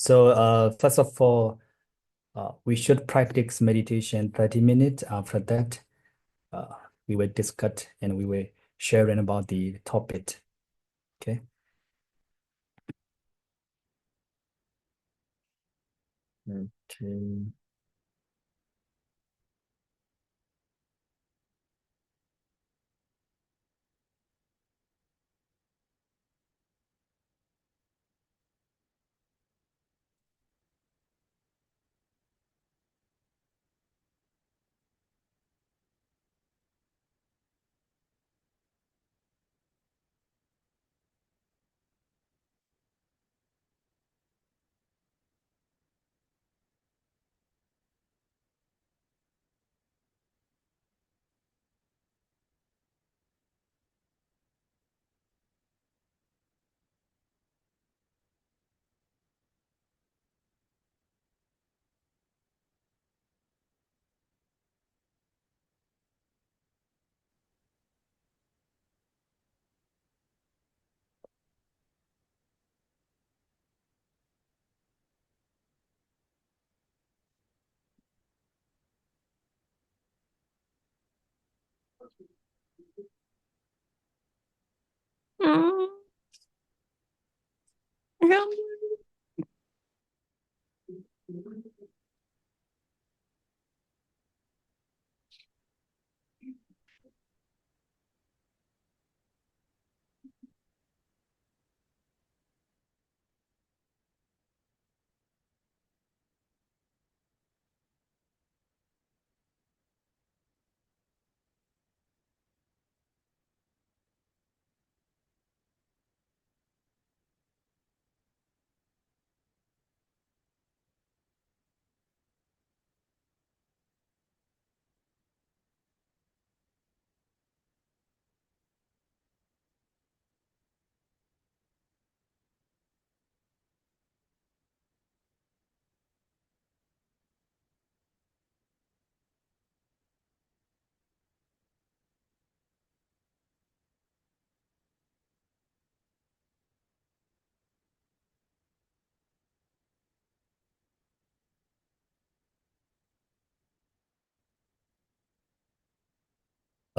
First of all, we should practice meditation 30 minutes. After that, uh, we will discuss and we will sharing about the topic. Okay. Okay. Mm, yeah.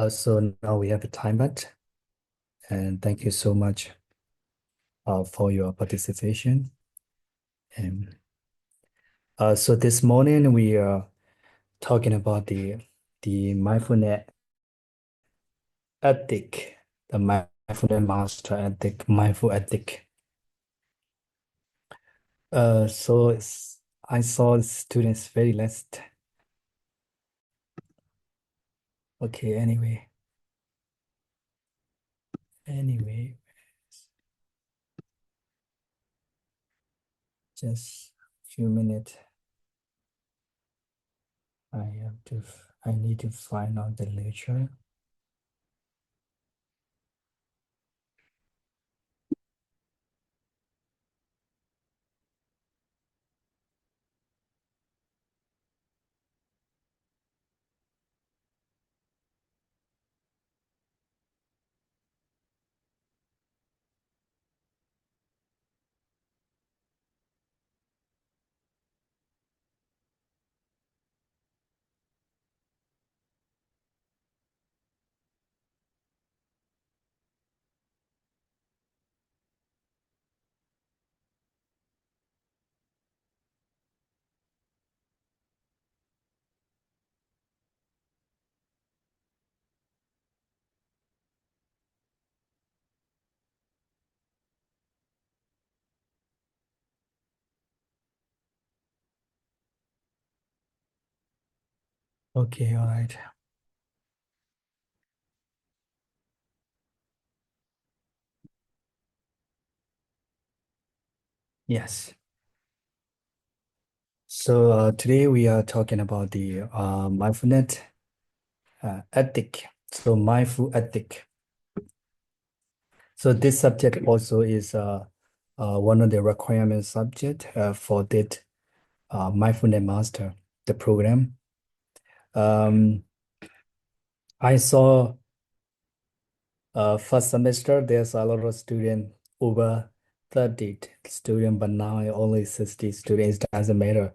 So now we have a timer, and thank you so much for your participation. And so this morning we are talking about the mindfulness ethic, the mindfulness master ethic, mindful ethic. I saw the students very less. Okay, anyway, just few minutes. I need to find out the lecture. Okay, all right. Yes. So today we are talking about the mindfulness ethic. So mindful ethic. So this subject also is one of the requirement subject for that mindfulness master, the program. Um, I saw first semester there's a lot of student over 30 students, but now only 60 students. Doesn't matter.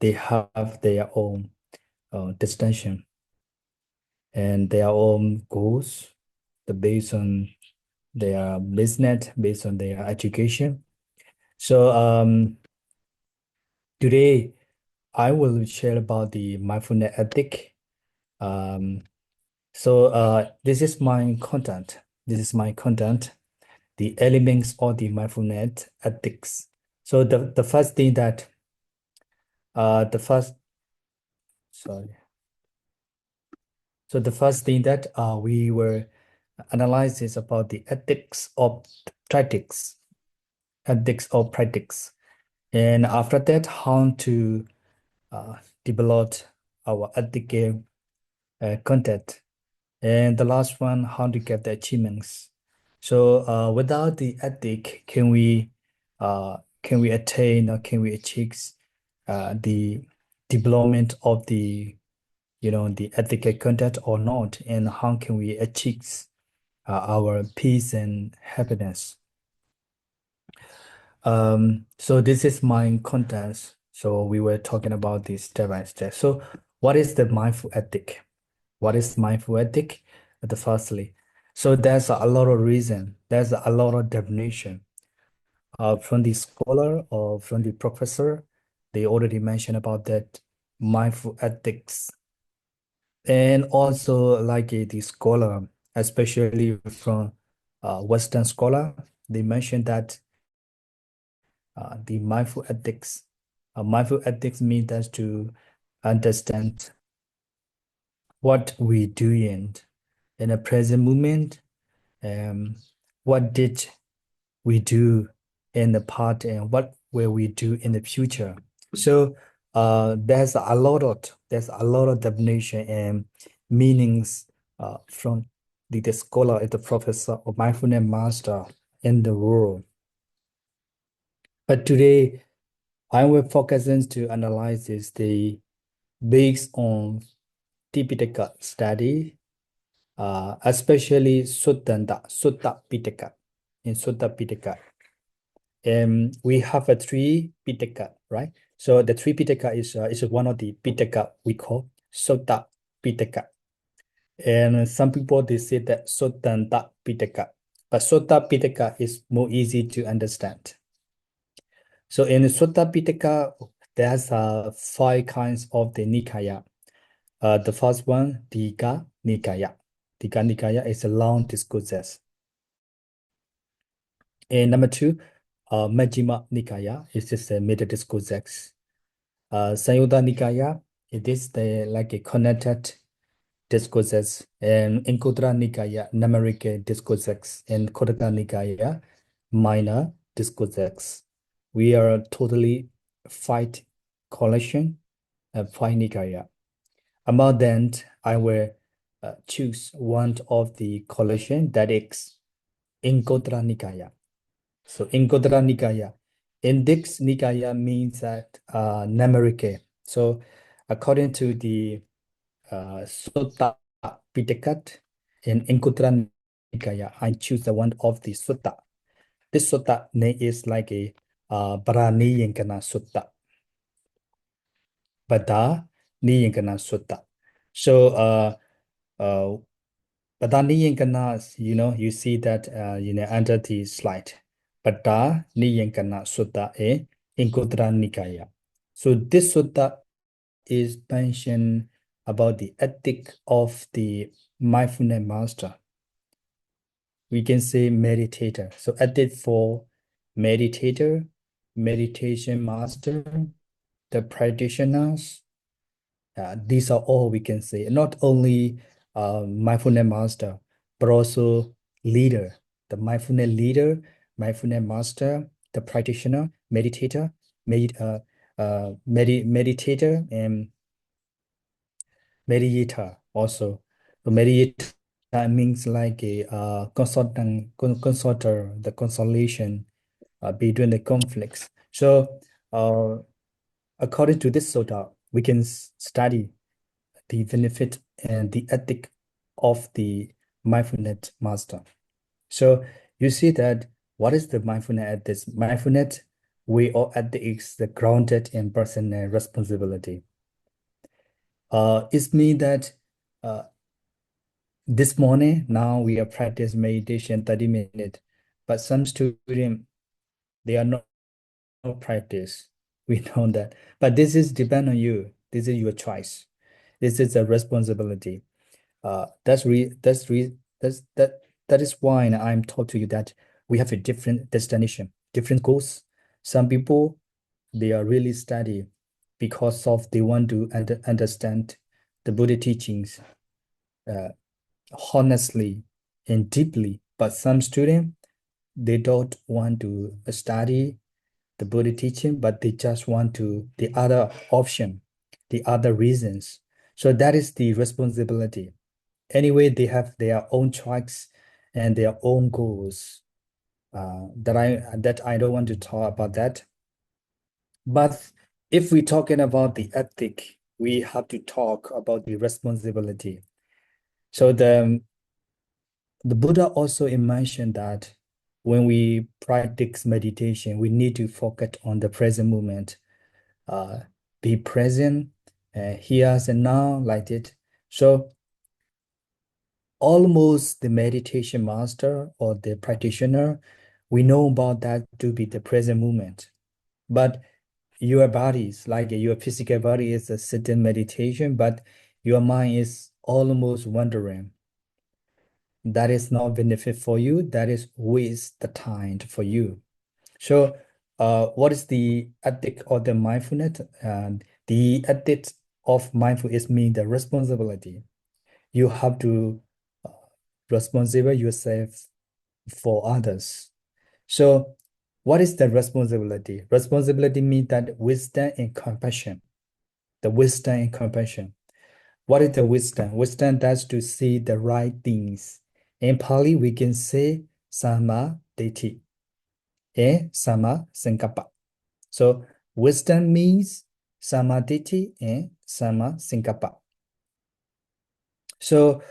They have their own distinction and their own goals, based on their business, based on their education. So today I will share about the mindfulness ethic. Um, this is my content. This is my content, the elements of the mindfulness ethics. So the first thing that the first sorry. So the first thing that we were analyze is about the practice, ethics of practice, and after that, how to uh, develop our ethical content. And the last one, how to get the achievements. So without the ethic, can we attain or can we achieve the development of the the ethical content or not? And how can we achieve our peace and happiness? So this is my content. So we were talking about this step by step. So what is the mindful ethic? What is mindful ethic? The firstly, so there's a lot of reason. There's a lot of definition. From the scholar or from the professor, they already mentioned about that mindful ethics, and also like the scholar, especially from Western scholar, they mentioned that the mindful ethics means that to understand what we doing in the present moment. What did we do in the past and what will we do in the future? So there's a lot of definition and meanings from the scholar and the professor or mindfulness master in the world. But today I will focus on to analyze this the based on Tipitaka study, especially Sutta Pitaka. In Sutta Pitaka, we have a three Pitaka, right? So the three Pitaka is one of the Pitaka we call Sutta Pitaka. And some people they say that Suttanta Pitaka, but Sutta Pitaka is more easy to understand. So in Sutta Pitaka, there's five kinds of the Nikaya. The first one, Dika Nikaya. Dika Nikaya is a long discourses. And number two, Majjhima Nikaya is just a middle discourses. Sayutta Nikaya, it is the like a connected discourses, and Anguttara Nikaya, numeric discourses, and Khuddaka Nikaya, minor discourses. We are totally five collection and five Nikaya. Among them, I will choose one of the collection that is Anguttara Nikaya. So Anguttara Nikaya. Index Nikaya means that numeric. So according to the Sutta Pitaka in Anguttara Nikaya, I choose the one of the Sutta. This Sutta name is like a Paraniyankana Sutta. Paraniyankana Sutta. So uh, Padaniyankana, you see that under the slide. Padaniyankana Sutta in Anguttara Nikaya. So this sutta is mentioned about the ethic of the mindfulness master. We can say meditator. So ethic for meditator, meditation master, the practitioners. These are all we can say. Not only mindfulness master, but also leader. The mindfulness leader, mindfulness master, the practitioner, meditator, meditator, and mediator also. So mediator means like a consulter, the consolation between the conflicts. So according to this sutta, we can study the benefit and the ethic of the mindfulness master. So you see that what is the mindfulness ethics? Mindfulness, we all ethics the grounded in personal responsibility. It means that this morning, now we are practice meditation 30 minutes, but some students, they are not practice. We know that. But this is depend on you. This is your choice. This is a responsibility. That is why I'm taught to you that we have a different destination, different goals. Some people, they are really study because of they want to understand the Buddha teachings honestly and deeply. But some students, they don't want to study the Buddha teaching, but they just want to the other option, the other reasons. So that is the responsibility. Anyway, they have their own choice and their own goals. That I don't want to talk about that. But if we're talking about the ethic, we have to talk about the responsibility. So the Buddha also mentioned that when we practice meditation, we need to focus on the present moment, uh, be present, here and now, like it. So almost the meditation master or the practitioner, we know about that to be the present moment. But your bodies, like your physical body is a sitting meditation, but your mind is almost wandering. That is not benefit for you. That is waste the time for you. So, what is the ethic of the mindfulness? The ethics of mindfulness mean the responsibility. You have to uh, responsible yourself for others. So, what is the responsibility? Responsibility means that wisdom and compassion. The wisdom and compassion. What is the wisdom? Wisdom does to see the right things. In Pali, we can say sama ditti and sama sankappa. So wisdom means sama ditti and sama sankappa. So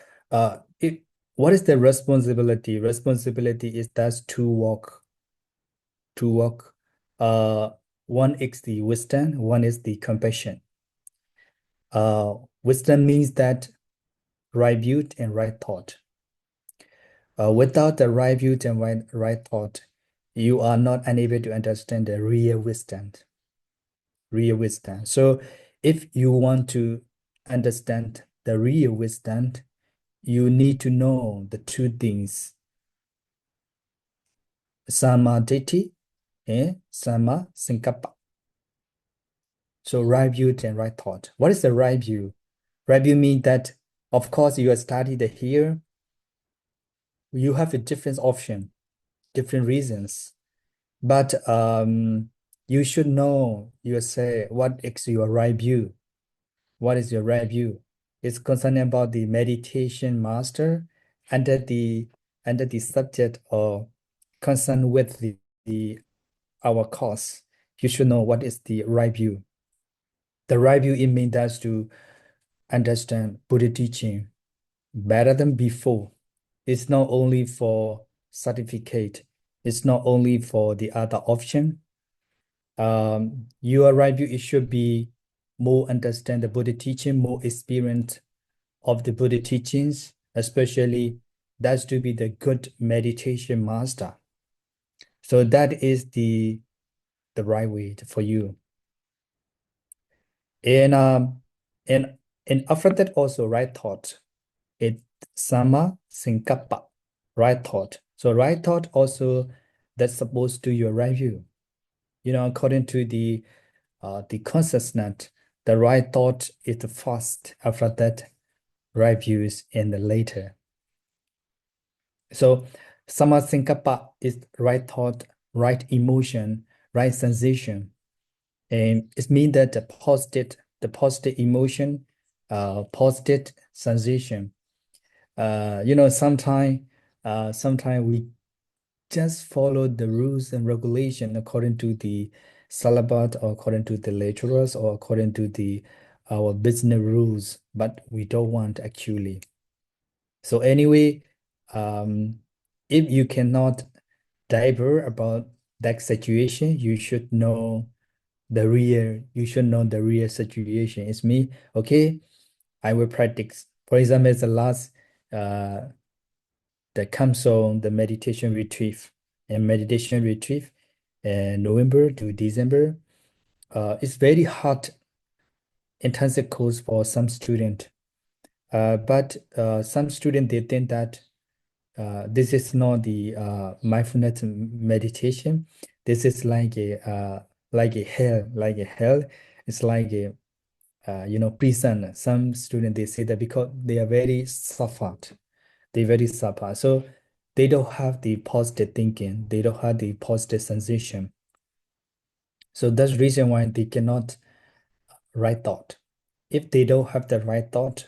what is the responsibility? Responsibility is thus to walk. One is the wisdom, one is the compassion. Wisdom means that right view and right thought. Without the right view and right thought, you are not unable to understand the real wisdom. Real wisdom. So if you want to understand the real wisdom, you need to know the two things, sama ditti and sama sankappa. So right view and right thought. What is the right view? Right view means that, of course, you are studied here, you have a different option, different reasons. But you should know, you say, what is your right view? What is your right view? It's concerning about the meditation master under the subject or concern with the our course. You should know what is the right view. The right view, it means us to understand Buddha teaching better than before. It's not only for certificate, it's not only for the other option. Your right view, it should be more understand the Buddha teaching, more experience of the Buddha teachings, especially that's to be the good meditation master. So that is the right way for you. And and after that also right thought. It sama sankappa, right thought. So right thought also that's supposed to your right view. According to the consciousness, the right thought is the first, after that, right views in the later. So Samasankappa is right thought, right emotion, right sensation. And it means that the positive emotion, positive sensation. Sometimes we just follow the rules and regulation according to the syllabus or according to the lecturers or according to our business rules, but we don't want actually. So anyway, if you cannot diver about that situation, you should know the real situation. It's me, okay, I will practice. For example, the last uh that comes on the meditation retreat and November to December. It's very hard intensive course for some student. But some student they think that this is not the mindfulness meditation. This is like a hell, like a hell. It's like a prison. Some students they say that because they are very suffered, they very suffer. So they don't have the positive thinking. They don't have the positive sensation. So that's the reason why they cannot right thought. If they don't have the right thought,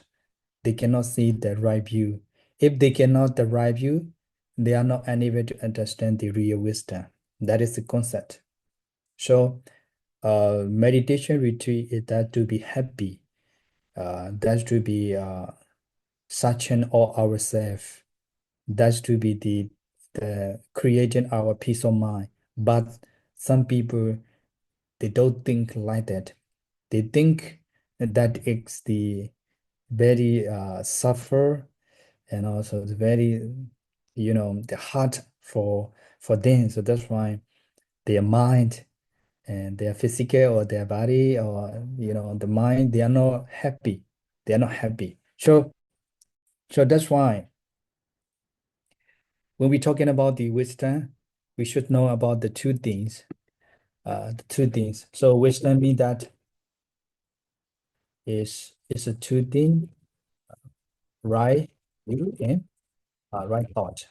they cannot see the right view. If they cannot the right view, they are not unable to understand the real wisdom. That is the concept. So meditation retreat is that to be happy, that to be searching all ourselves, that's to be the creating our peace of mind. But some people they don't think like that. They think that it's the very suffer and also the very the hard for them. So that's why their mind and their physical or their body or the mind they are not happy. They are not happy. So that's why when we're talking about the wisdom, we should know about the two things. The two things. So wisdom means that is a two thing, right view and right thought.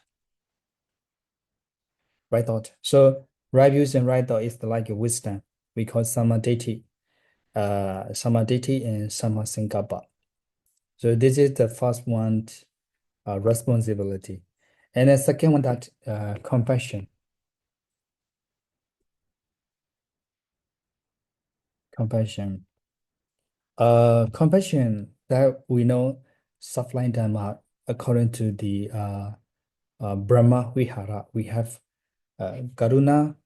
Right thought. So right views and right thought is like a wisdom. We call samadhi, samadhi and samasankappa. So this is the first one, responsibility. And the second one that compassion. Compassion. Compassion that we know suffering dharma according to the Brahma Vihara. We have Karuna,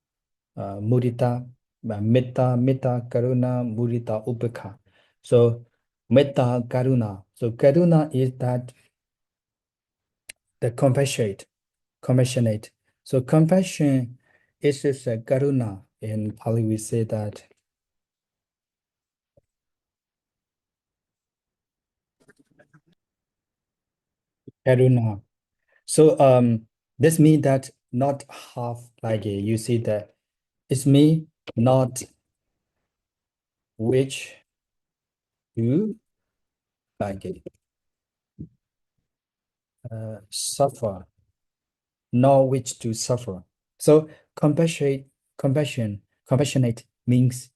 Mudita, Metta, Karuna, Mudita, Upekha. So Metta, Karuna. So Karuna is that the compassionate. So compassion is just a Karuna. In Pali, we say that Karuna. So this means that not half like you see that it's me, not which you like suffer, nor which to suffer. So compassionate means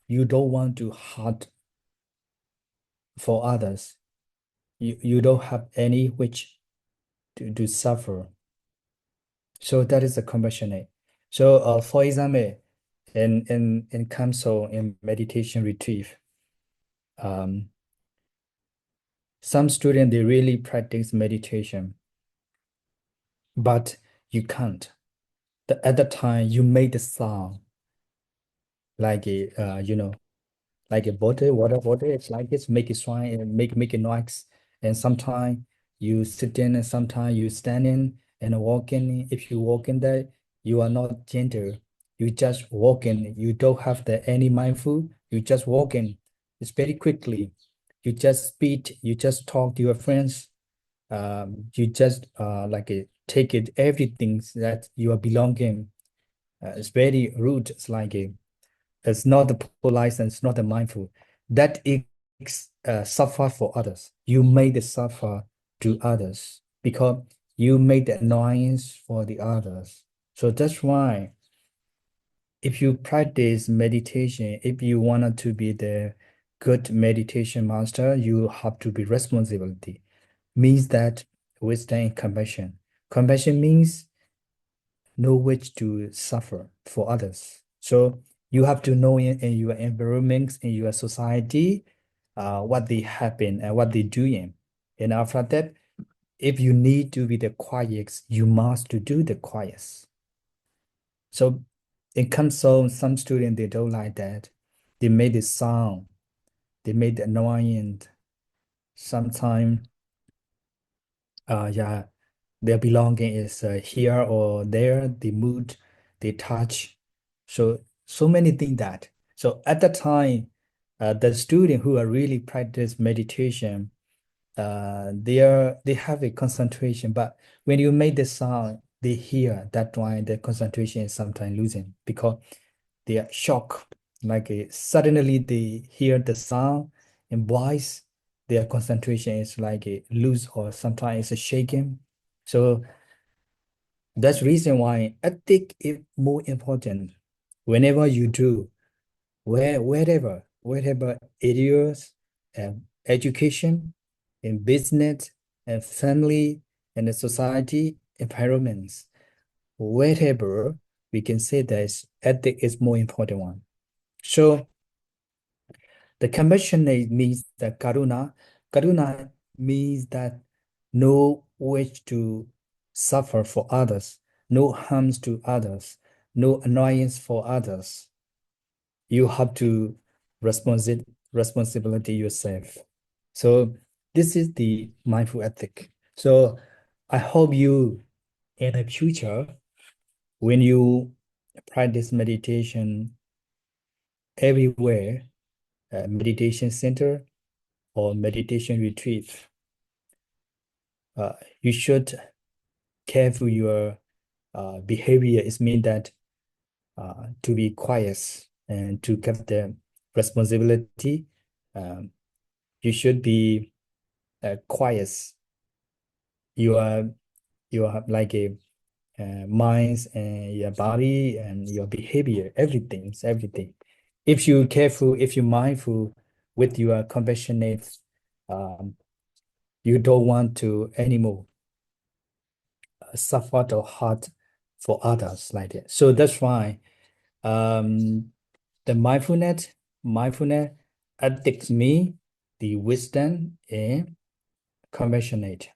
you don't want to hurt for others. You don't have any which to suffer. So that is a compassionate. So for example, in council in meditation retreat, um, some students they really practice meditation, but you can't. At the time you made the sound like a like a water. It's like this, make it sound and make a noise. And sometimes you sit in and sometimes you standing and walking. If you walk in there, you are not gentle. You just walking. You don't have the any mindful. You just walking. It's very quickly. You just speak. You just talk to your friends. You just take it everything that you are belonging. It's very rude. It's like a it's not the polite and it's not the mindful. That is suffer for others. You made the suffer to others because you made the annoyance for the others. So that's why if you practice meditation, if you wanted to be the good meditation master, you have to be responsibility. Means that wisdom and compassion. Compassion means know which to suffer for others. So you have to know in your environment, in your society, what they happen and what they doing. And after that, if you need to be the quiet, you must to do the quiet. So in console, some students they don't like that. They made the sound, they made the annoying. Sometimes, yeah, their belonging is here or there, the mood, the touch. So many things that. So at the time, the student who are really practice meditation, they have a concentration, but when you make the sound, they hear that why the concentration is sometimes losing because they are shocked. Like suddenly they hear the sound and voice, their concentration is like a loose or sometimes it's shaking. So that's reason why ethic is more important whenever you do, wherever areas and education in business and family and the society environments, wherever we can say that ethic is more important one. So the compassionate means that karuna means that no wish to suffer for others, no harms to others, no annoyance for others. You have to responsi responsibility yourself. So this is the mindful ethic. So I hope you in the future, when you practice meditation everywhere, meditation center or meditation retreat, uh, you should careful your behavior. It means that to be quiet and to get the responsibility, um, you should be quiet. You are you have like a minds and your body and your behavior, everything. If you careful, if you mindful with your compassionate, um, you don't want to anymore suffer or hurt for others like that. So that's why the mindfulness addicts me the wisdom and compassionate.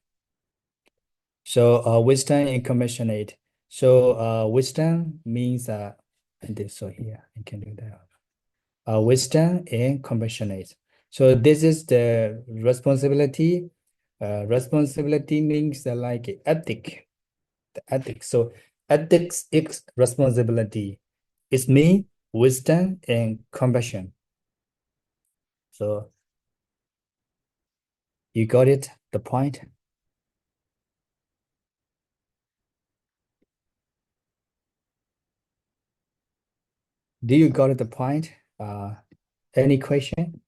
So wisdom and compassionate. So wisdom means and this so here I can do that. Wisdom and compassionate. So this is the responsibility. Responsibility means like ethic, the ethics. So ethics is responsibility. It's me, wisdom, and compassion. So you got it, the point? Do you got it, the point? Any question?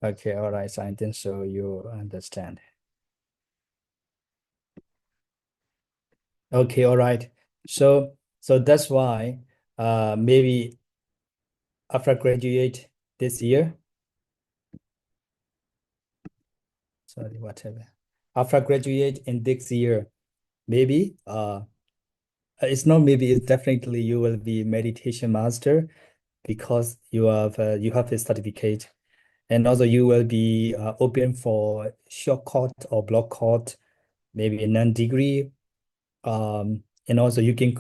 Okay, all right, so I think so you understand. Okay, all right. So that's why maybe after graduate this year, sorry, whatever. After graduate in this year, maybe it's not maybe it's definitely you will be meditation master because you have a certificate, and also you will be open for short course or block course, maybe a non-degree. And also you can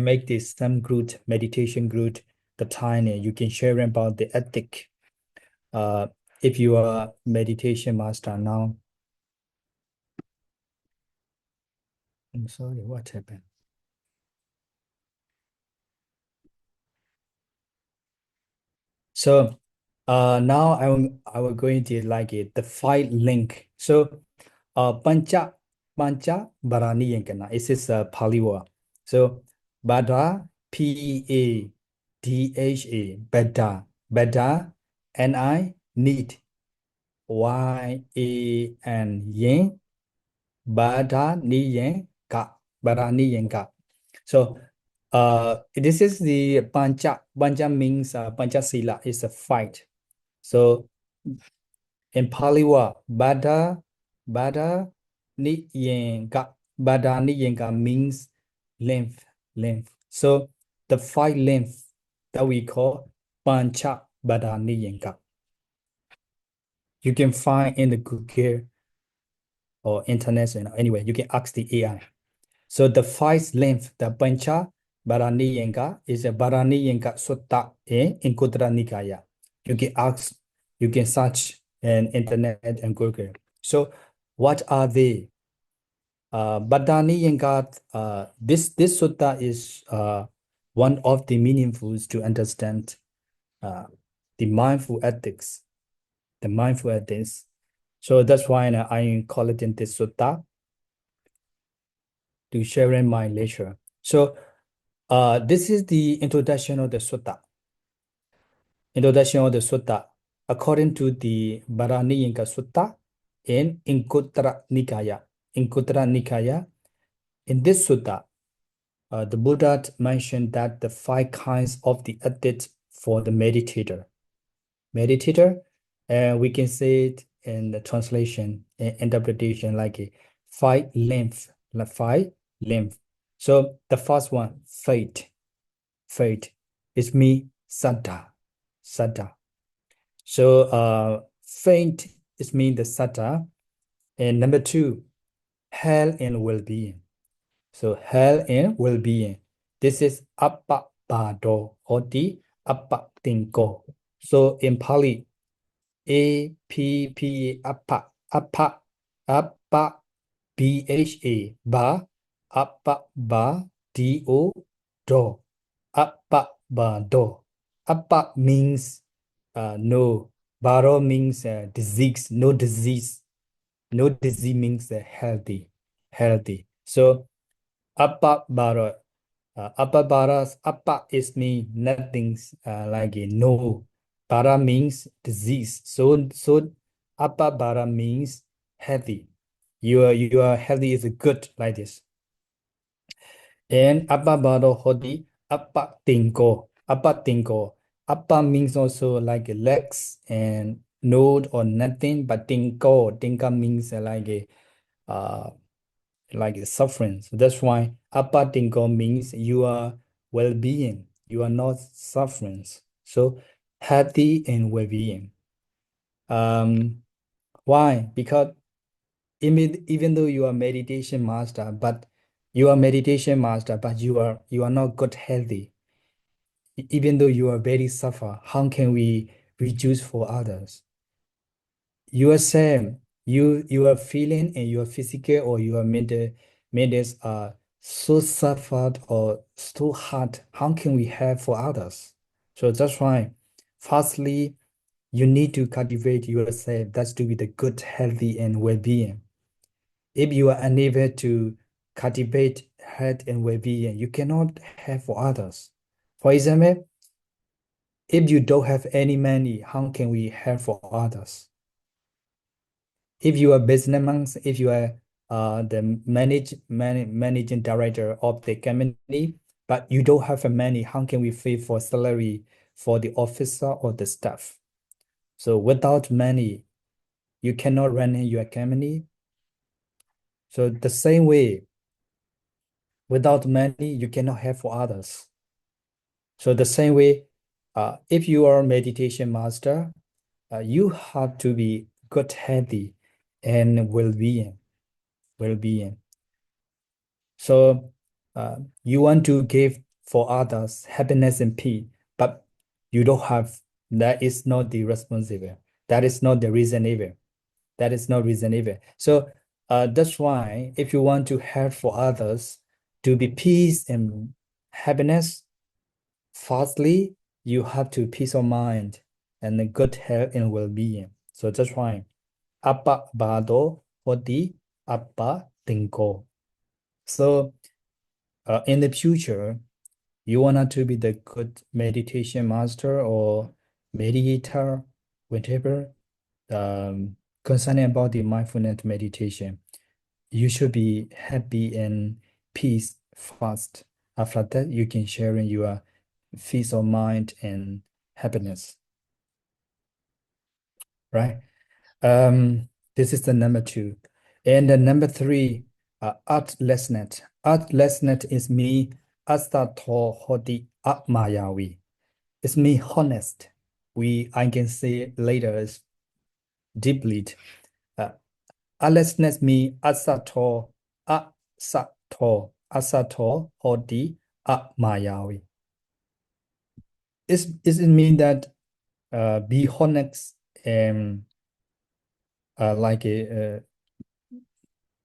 make this some group meditation group the tiny you can share about the ethic. Uh, if you are meditation master now, I'm sorry, what happened? So now I will going to like it the five link. So pancha barani yankana. It is a Pali word. So bada P-A-D-H-A bada N-I need Y-A-N yin bada ni yin ka bada ni yin ka. So this is the pancha. Pancha means pancha sila is a fight. So in Paliwa, Bada Niyenga. Bada Niyenga means length, length. So the five length that we call Pancha Bada Niyenga. You can find in the Google or internet, anyway, you can ask the AI. So the five length, the Pancha Bharaniyanka is a Bharaniyanka Sutta in Anguttara Nikaya. You can ask, you can search in internet and Google. So what are they? Bharaniyanka, this sutta is one of the meaningfuls to understand the mindful ethics, the mindful ethics. So that's why I call it in this sutta to sharing my lecture. So this is the introduction of the sutta. Introduction of the sutta. According to the Bharaniyanka Sutta in Anguttara Nikaya. Anguttara Nikaya. In this sutta, the Buddha mentioned that the five kinds of the ethics for the meditator. Meditator, we can say it in the translation and interpretation like a five length, like five length. So the first one, faith. Faith is me, saddha. Saddha. So faith is mean the saddha. And number two, health and well-being. So health and well-being. This is appa bado or the appa tinko. So in Pali, A-P-P, appa, appa, appa, B-H-A, ba, appa, ba, D-O, do, appa, ba, do. Appa means no, baro means disease, no disease. No disease means healthy, healthy. So appa, baro, upper baras, upper is mean nothing like a no. Bara means disease. So upper bara means healthy. Your healthy is good like this. And upper bara hodi upper tinko. Upper tinko. Upper means also like a legs and node or nothing, but tinko. Tinka means uh like suffering. So that's why apatinko means you are well-being. You are not suffering. So happy and well-being. Why? Because even though you are meditation master, but you are meditation master, but you are not good healthy. Even though you are very suffer, how can we reduce for others? You are same. You are feeling and your physical or your mental are so suffered or so hard. How can we help for others? So that's why, firstly, you need to cultivate yourself. That's to be the good, healthy, and well-being. If you are unable to cultivate health and well-being, you cannot help for others. For example, if you don't have any money, how can we help for others? If you are businessman, if you are the managing director of the company, but you don't have a money, how can we pay for salary for the officer or the staff? So without money, you cannot run your company. So the same way, without money, you cannot help for others. So the same way, if you are a meditation master, you have to be good, healthy, and well-being. Well-being. So you want to give for others happiness and peace, but you don't have, that is not the responsible. That is not the reasonable. That is not reasonable. So that's why if you want to help for others to be peace and happiness, firstly, you have to peace of mind and a good health and well-being. So that's why Appa Bado Hoti Appa Tinko. So in the future, you want to be the good meditation master or meditator, whatever, concerning about the mindfulness meditation, you should be happy and peace first. After that, you can share in your peace of mind and happiness, right? This is the number two. And the number three, artlessness. Artlessness is me asta to hodi atmayavi. It's me honest. I can say later is deeply. Uh, Artlessness means asato, hoti, mayavi. Is it mean that be honest and like a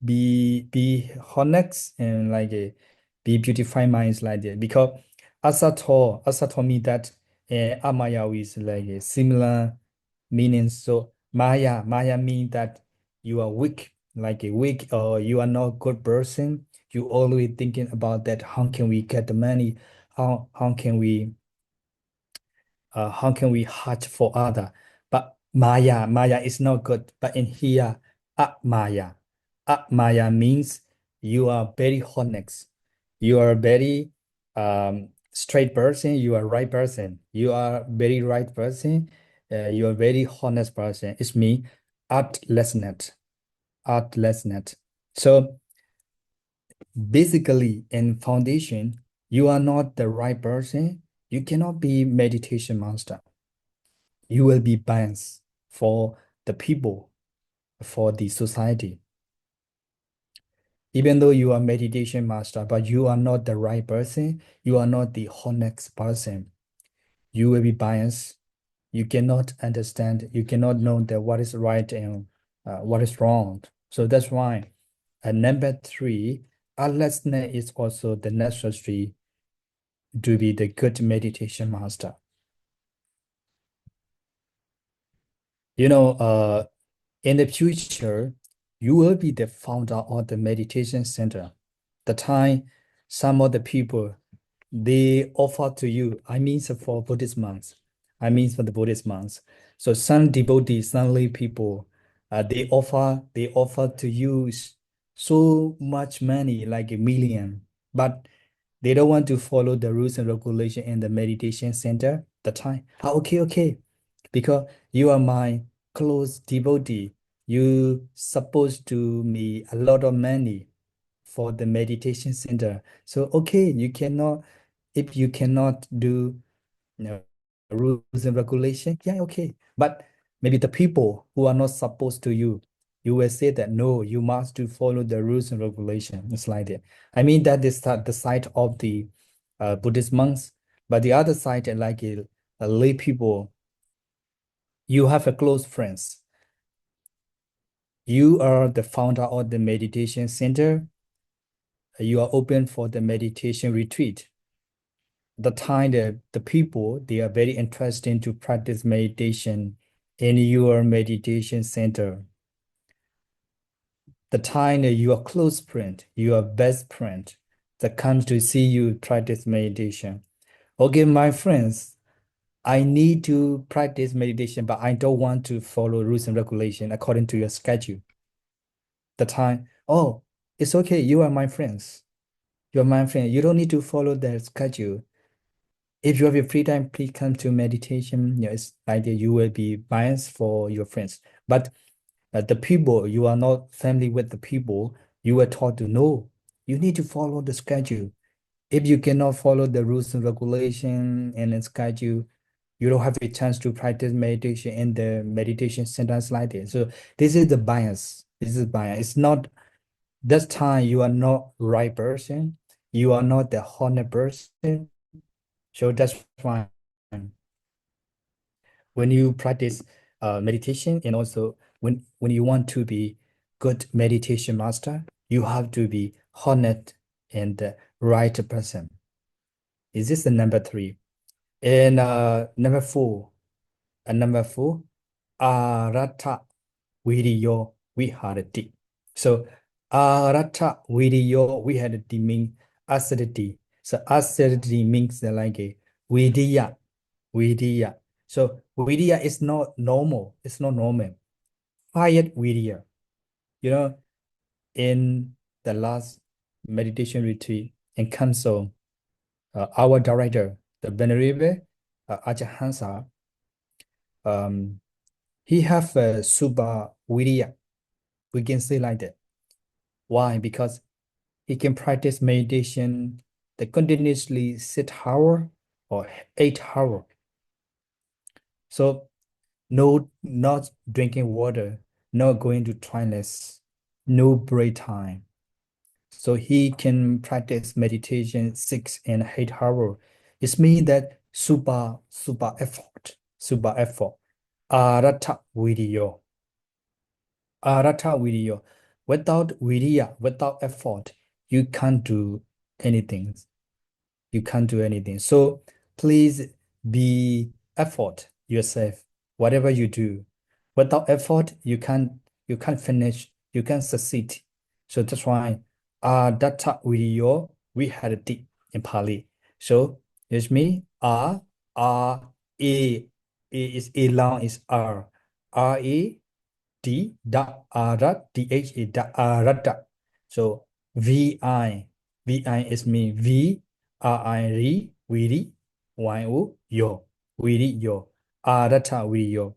be honest and like a be beautify minds like that because asato mean that amaya is like a similar meaning. So maya mean that you are weak, like a weak, or you are not good person. You always thinking about that, how can we get the money, how can we how can we hurt for other? But Maya is not good. But in here, Maya means you are very honest. You are very straight person. You are right person. You are very right person. You are very honest person. It's me, artlessness, artlessness. So basically, in foundation, you are not the right person. You cannot be meditation master. You will be biased for the people, for the society. Even though you are meditation master, but you are not the right person, you are not the honest person, you will be biased. You cannot understand, you cannot know that what is right and what is wrong. So that's why number three, artlessness is also the necessary to be the good meditation master. You know, in the future, you will be the founder of the meditation center. The time some of the people they offer to you, I mean for Buddhist monks, I mean for the Buddhist monks. So some devotees, some lay people, they offer to use so much money, like 1 million, but they don't want to follow the rules and regulation in the meditation center. The time, okay, because you are my close devotee, you supposed to me a lot of money for the meditation center. So okay, you cannot, if you cannot do, rules and regulation, yeah, okay. But maybe the people who are not supposed to you will say that no, you must to follow the rules and regulation. It's like that. I mean that is the side of the Buddhist monks, but the other side, like lay people, you have a close friends. You are the founder of the meditation center. You are open for the meditation retreat. The time that the people, they are very interested to practice meditation in your meditation center. The time that your close friend, your best friend, that comes to see you practice meditation. Okay, my friends, I need to practice meditation, but I don't want to follow rules and regulation according to your schedule. The time, oh, it's okay, you are my friends. You're my friend. You don't need to follow the schedule. If you have your free time, please come to meditation. It's like that you will be biased for your friends. But the people, you are not family with the people, you were taught to know. You need to follow the schedule. If you cannot follow the rules and regulation and the schedule, you don't have a chance to practice meditation in the meditation centers like this. So this is the bias. This is bias. It's not this time you are not right person. You are not the honest person. So that's why when you practice meditation, and also when you want to be good meditation master, you have to be honest and the right person. Is this the number three? And number four, arata viriyo viharati. So arata viriyo viharati means acidity. So acidity means like a vidya. So vidya is not normal. It's not normal. Quiet vidya. You know, in the last meditation retreat in council, our director, the Venerable Ajahansa, um, he have a super vidya. We can say like that. Why? Because he can practice meditation the continuously 6 hour or 8 hour. So no, not drinking water, not going to toilets, no break time. So he can practice meditation 6 and 8 hours. It means that super effort, super effort. Arata video. Arata video. Without vidya, without effort, you can't do anything. You can't do anything. So please be effort yourself, whatever you do. Without effort, you can't finish, you can't succeed. So that's why data video we had a D in Pali. So it's me R A is A long is R D da ara DHA da arata. So VI is me VRI ri viri YO yo viri yo arata viri yo.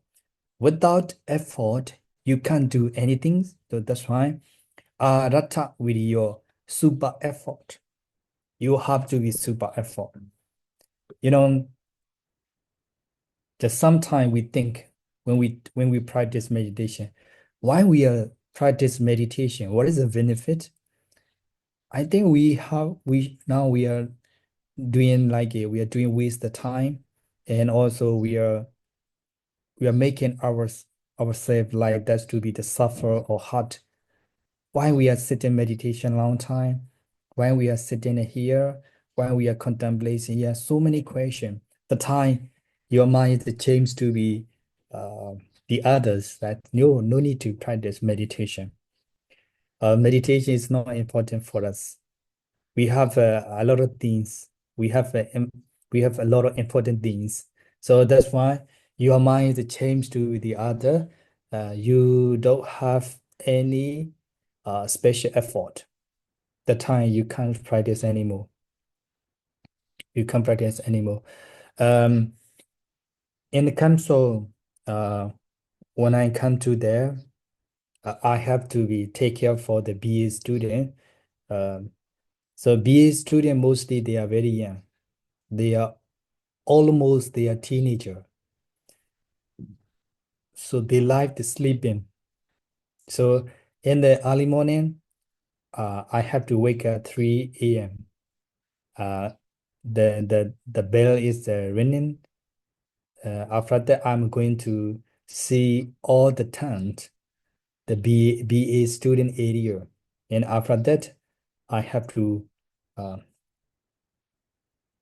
Without effort, you can't do anything. So that's why arata viri yo super effort. You have to be super effort. You know, just sometimes we think when we practice meditation, why we are practice meditation? What is the benefit? I think we are doing we are doing waste the time, and also we are making ourselves like that to be the suffer or hard. Why we are sitting meditation long time? Why we are sitting here? Why we are contemplating here? So many questions. The time your mind changes to be uh, the others that no need to practice meditation. Meditation is not important for us. We have a lot of things. We have a lot of important things. So that's why your mind changes to the other. You don't have any special effort. The time you can't practice anymore. You can't practice anymore. Um, in the console, when I come to there, I have to be take care for the BA student. Um, so BA student mostly they are very young. They are they are teenager. So they like to sleep in. So in the early morning, I have to wake at 3 a.m. Uh, the bell is ringing. After that, I'm going to see all the tent, the BA student area. And after that, I have to uh,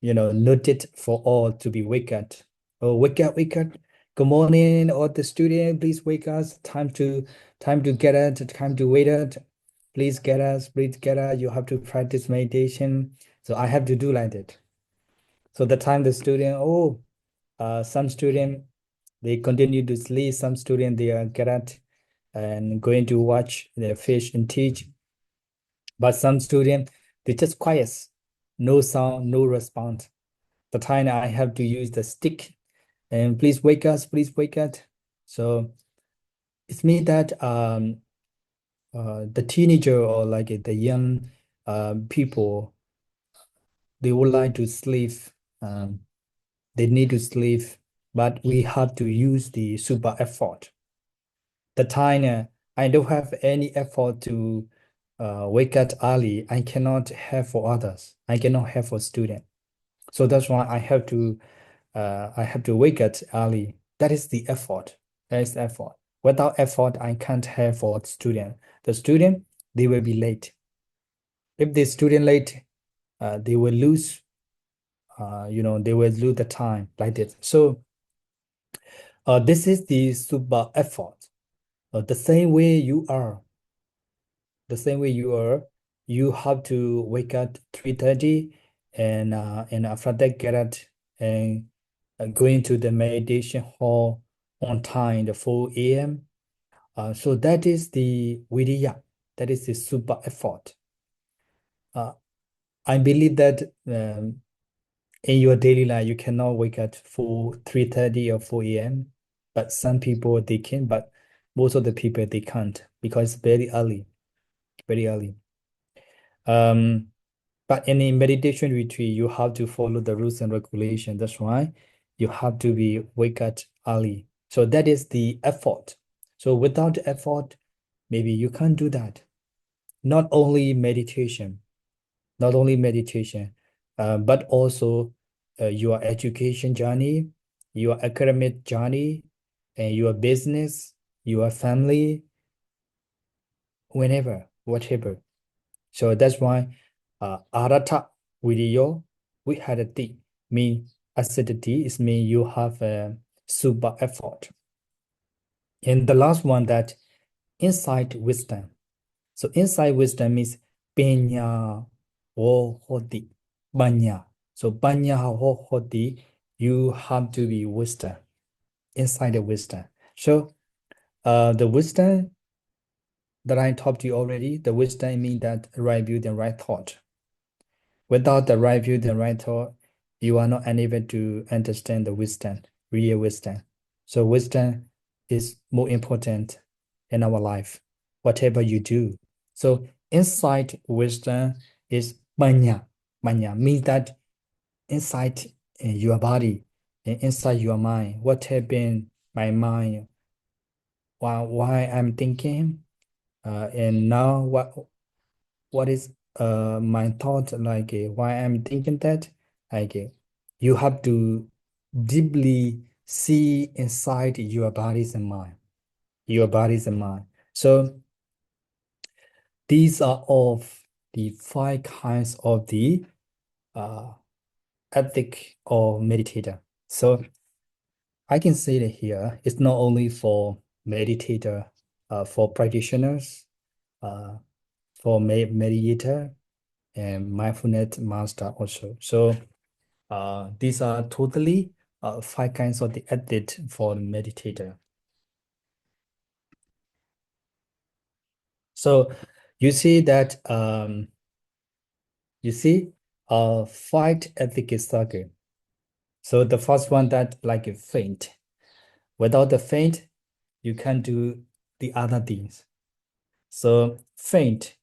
note it for all to be wake up. Oh, wake up, wake up. Good morning, all the students. Please wake us. Time to get up, time to wait up. Please get us, please get us. You have to practice meditation. So I have to do like that. So the time the student, some student they continue to sleep, some student they are get up and going to watch their fish and teach. But some student they just quiet, no sound, no response. The time I have to use the stick and please wake us, please wake up. So it's me that the teenager or like the young people, they would like to sleep. Um, they need to sleep, but we have to use the super effort. The time I don't have any effort to wake up early. I cannot have for others. I cannot have for student. So that's why I have to wake up early. That is the effort. That is the effort. Without effort, I can't have for student. The student, they will be late. If the student late, they will lose, they will lose the time like this. So this is the super effort. The same way you are, the same way you are, you have to wake up 3:30 and after that get up and going to the meditation hall on time, the 4 a.m. So that is the vidya, that is the super effort. I believe that in your daily life, you cannot wake up for 3:30 or 4 a.m. But some people they can, but most of the people they can't because it's very early, very early. But in a meditation retreat, you have to follow the rules and regulations. That's why you have to be wake up early. So that is the effort. So without effort, maybe you can't do that. not only meditation, not only meditation, but also your education journey, your academic journey, and your business, your family, whenever, whatever. So that's why arata video vihadati mean acidity is mean you have a super effort. And the last one that insight wisdom. So insight wisdom means penya wo hoti banya. So banya ho hoti, you have to be wisdom, inside the wisdom. So the wisdom that I taught you already, the wisdom means that right view and right thought. Without the right view and right thought, you are not unable to understand the wisdom, real wisdom. So wisdom is more important in our life, whatever you do. So insight wisdom is manya. Manya means that inside in your body and inside your mind, what have been my mind, why I'm thinking, and now what is my thought, like why I'm thinking that, like you have to deeply see inside your bodies and mind, your bodies and mind. So these are of the five kinds of the uh, ethic or meditator. So I can say that here it's not only for meditator, for practitioners, uh, for meditator and mindfulness master also. So these are totally five kinds of the ethic for the meditator. So you see that five ethic circle. So the first one that like a faint. Without the faint, you can't do the other things. So faint.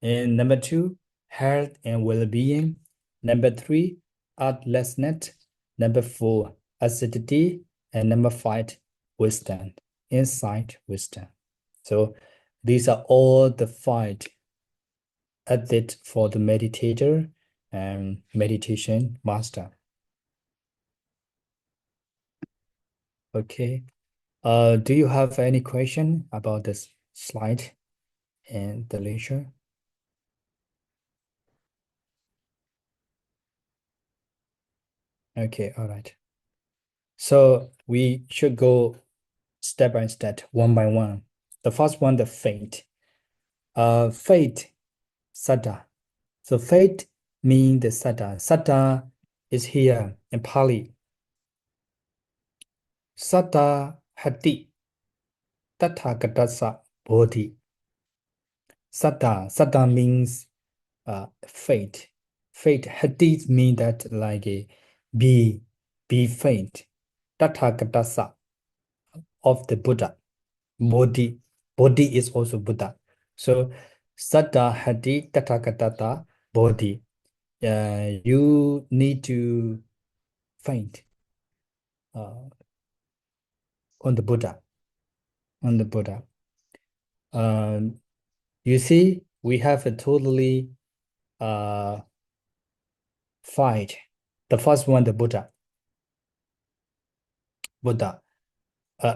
And number two, health and well-being. Number three, artlessness. Number four, acidity. And number five, wisdom, insight, wisdom. So these are all the five ethics for the meditator and meditation master. Okay. Do you have any question about this slide and the lecture? Okay, all right. So we should go step by step, one by one. The first one, the fate. Fate, sada. So fate means the sada. Sada is here in Pali. Sada hati tathagatasa bodhi. Sada means fate. Fate hati means that like a be fate. Tathagatasa of the Buddha. Bodhi. Bodhi is also Buddha. So Satta Hati Tathagata Bodhi. You need to find uh, on the Buddha. On the Buddha. You see, we have a totally fight. The first one, the Buddha. Buddha.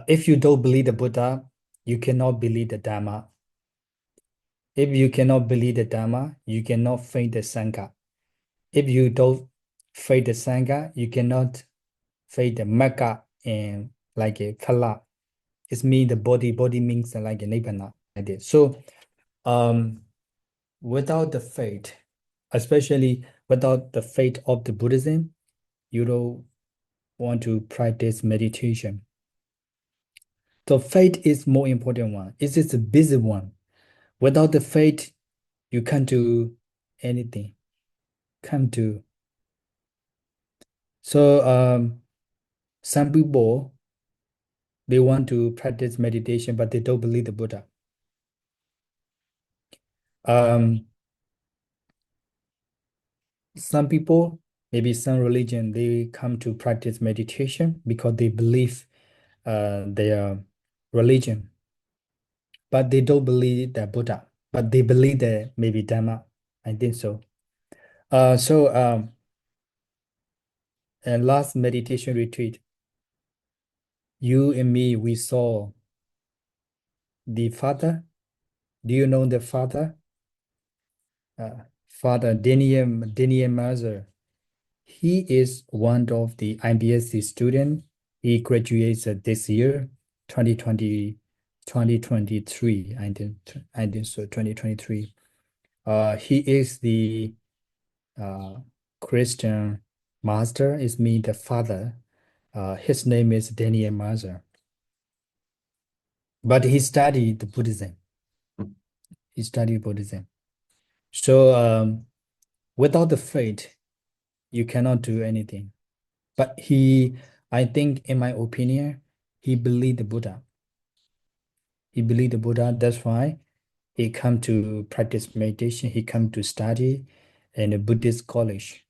If you don't believe the Buddha, you cannot believe the Dharma. If you cannot believe the Dharma, you cannot find the Sangha. If you don't find the Sangha, you cannot find the Magga and like a Kala. It's mean the body. Body means like a Nibbana. Like this. So without the faith, especially without the faith of the Buddhism, you don't want to practice meditation. So faith is more important one. It is the busy one. Without the faith, you can't do anything. Can't do. So some people they want to practice meditation, but they don't believe the Buddha. Some people, maybe some religion, they come to practice meditation because they believe their religion, but they don't believe the Buddha. but they believe that maybe Dhamma. I think so. And last meditation retreat, you and me, we saw the father. Do you know the father? Father Daniel Mazer. He is one of the IBSC student. He graduates this year, 2020, 2023. I think so, 2023. He is the Christian master, is me, the father. His name is Daniel Mazer. But he studied Buddhism. He studied Buddhism. So without the faith, you cannot do anything. But I think, in my opinion, he believed the Buddha. He believed the Buddha. That's why he come to practice meditation. He come to study in a Buddhist college.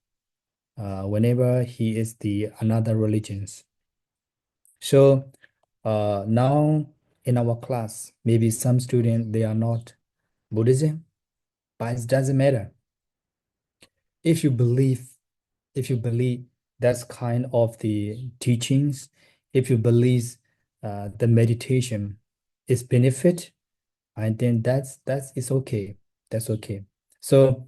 Whenever he is the another religions. So now in our class, maybe some students they are not Buddhism, but it doesn't matter. If you believe, that's kind of the teachings, if you believe the meditation is benefit, I think that's it's okay. That's okay. So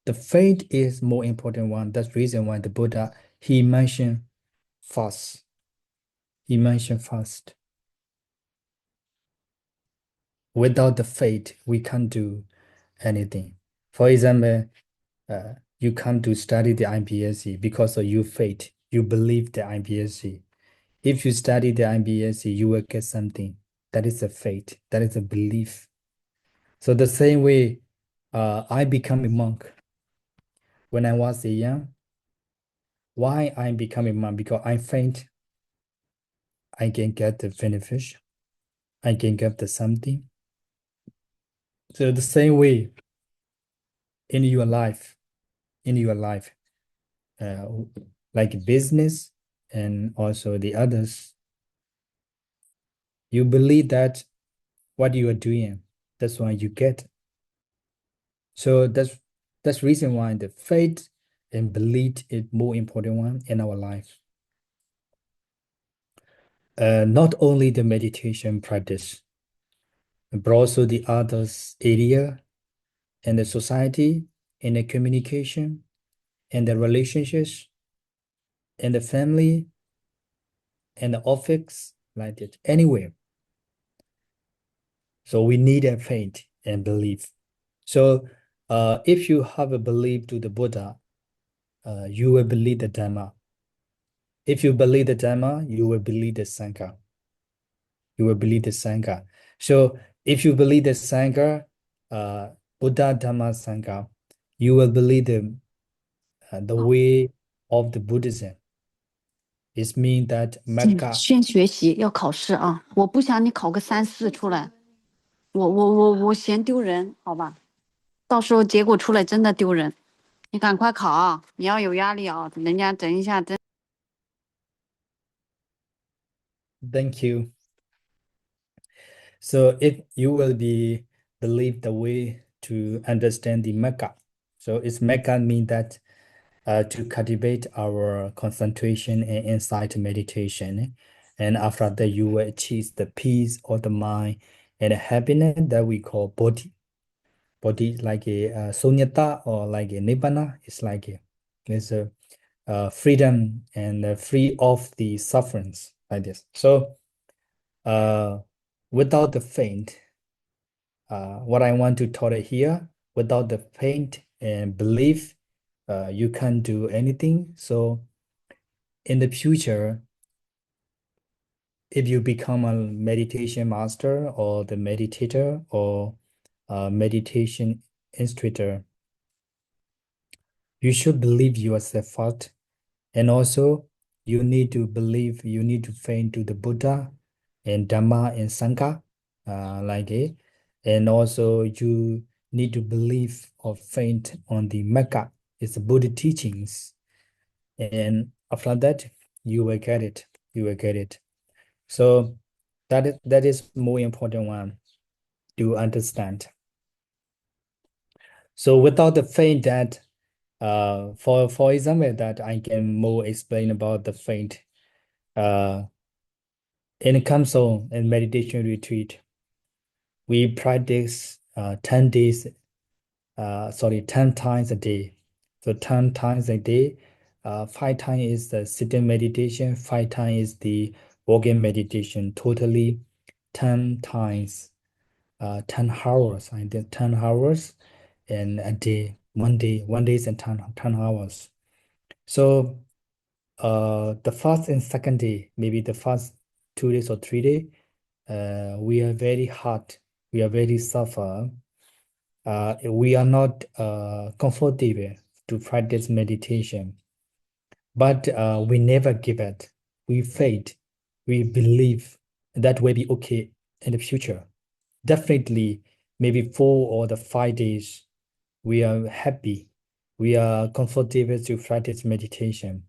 the faith is more important one. That's the reason why the Buddha he mentioned fast. He mentioned fast. Without the faith, we can't do anything. For example, you come to study the IBSC because of your faith. You believe the IBSC. If you study the IBSC, you will get something. That is a faith. That is a belief. So the same way, I become a monk when I was young. Why I become a monk? Because I faint. I can get the benefit. I can get the something. So the same way in your life, in your life, uh, like business and also the others, you believe that what you are doing, that's why you get. So that's reason why the faith and belief is more important one in our life. Not only the meditation practice, but also the others area and the society and the communication and the relationships and the family and the office, like that, anywhere. So we need a faith and belief. So if you have a belief to the Buddha, you will believe the Dhamma. If you believe the Dhamma, you will believe the Sangha. You will believe the Sangha. So if you believe the Sangha, Buddha, Dhamma, Sangha, you will believe the way of the Buddhism. It means that 先 Mecca. 先学习要考试啊！我不想你考个3、4出来，我嫌丢人，好吧？到时候结果出来真的丢人，你赶快考啊！你要有压力啊！人家等一下真。Thank you. So if you will believe the way to understand the Mecca. So it's Mecca mean that to cultivate our concentration and insight meditation. And after that, you will achieve the peace of the mind and happiness that we call bodhi. Bodhi is like a sunyata or like a nibbana. It's like it's a freedom and free of the sufferings like this. So without the faint, what I want to tell it here, without the faith and belief, you can't do anything. So in the future, if you become a meditation master or the meditator or a meditation instructor, you should believe yourself first. And also, you need to believe, you need to faint to the Buddha and Dhamma and Sangha, like it. And also, you need to believe or faint on the Mecca. It's the Buddha teachings. And after that, you will get it. You will get it. So that is more important one to understand. So without the faint that for example that I can more explain about the faint in council and meditation retreat, we practice 10 days, 10 times a day. So 10 times a day, 5 times is the sitting meditation, 5 times is the walking meditation, totally 10 times, 10 hours, I did 10 hours in a day, 1 day, 1 day is in 10 hours. So the first and second day, maybe the first 2 days or 3 days, we are very hot, we are very suffer. We are not comfortable to practice meditation, but we never give it. We faith, we believe that will be okay in the future. Definitely, maybe 4 or 5 days, we are happy. We are comfortable to practice meditation.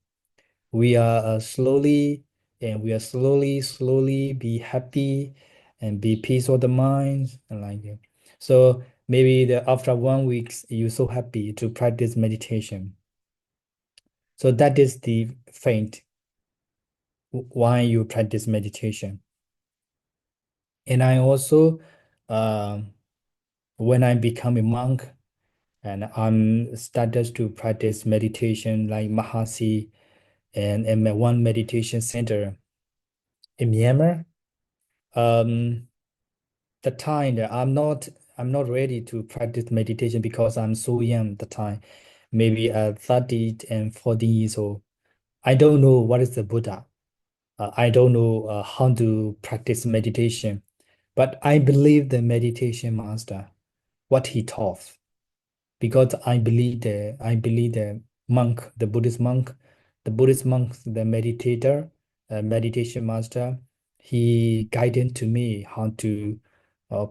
We are slowly be happy and be peace of the mind and like that. So maybe after 1 week, you're so happy to practice meditation. So that is the faint why you practice meditation. And I also, when I become a monk and I'm started to practice meditation like Mahasi and in my one meditation center in Myanmar, the time that I'm not ready to practice meditation because I'm so young the time, maybe 30 and 40 years old. I don't know what is the Buddha. I don't know how to practice meditation, but I believe the meditation master, what he taught, because I believe the monk, the Buddhist monk, the meditator, meditation master, he guided to me how to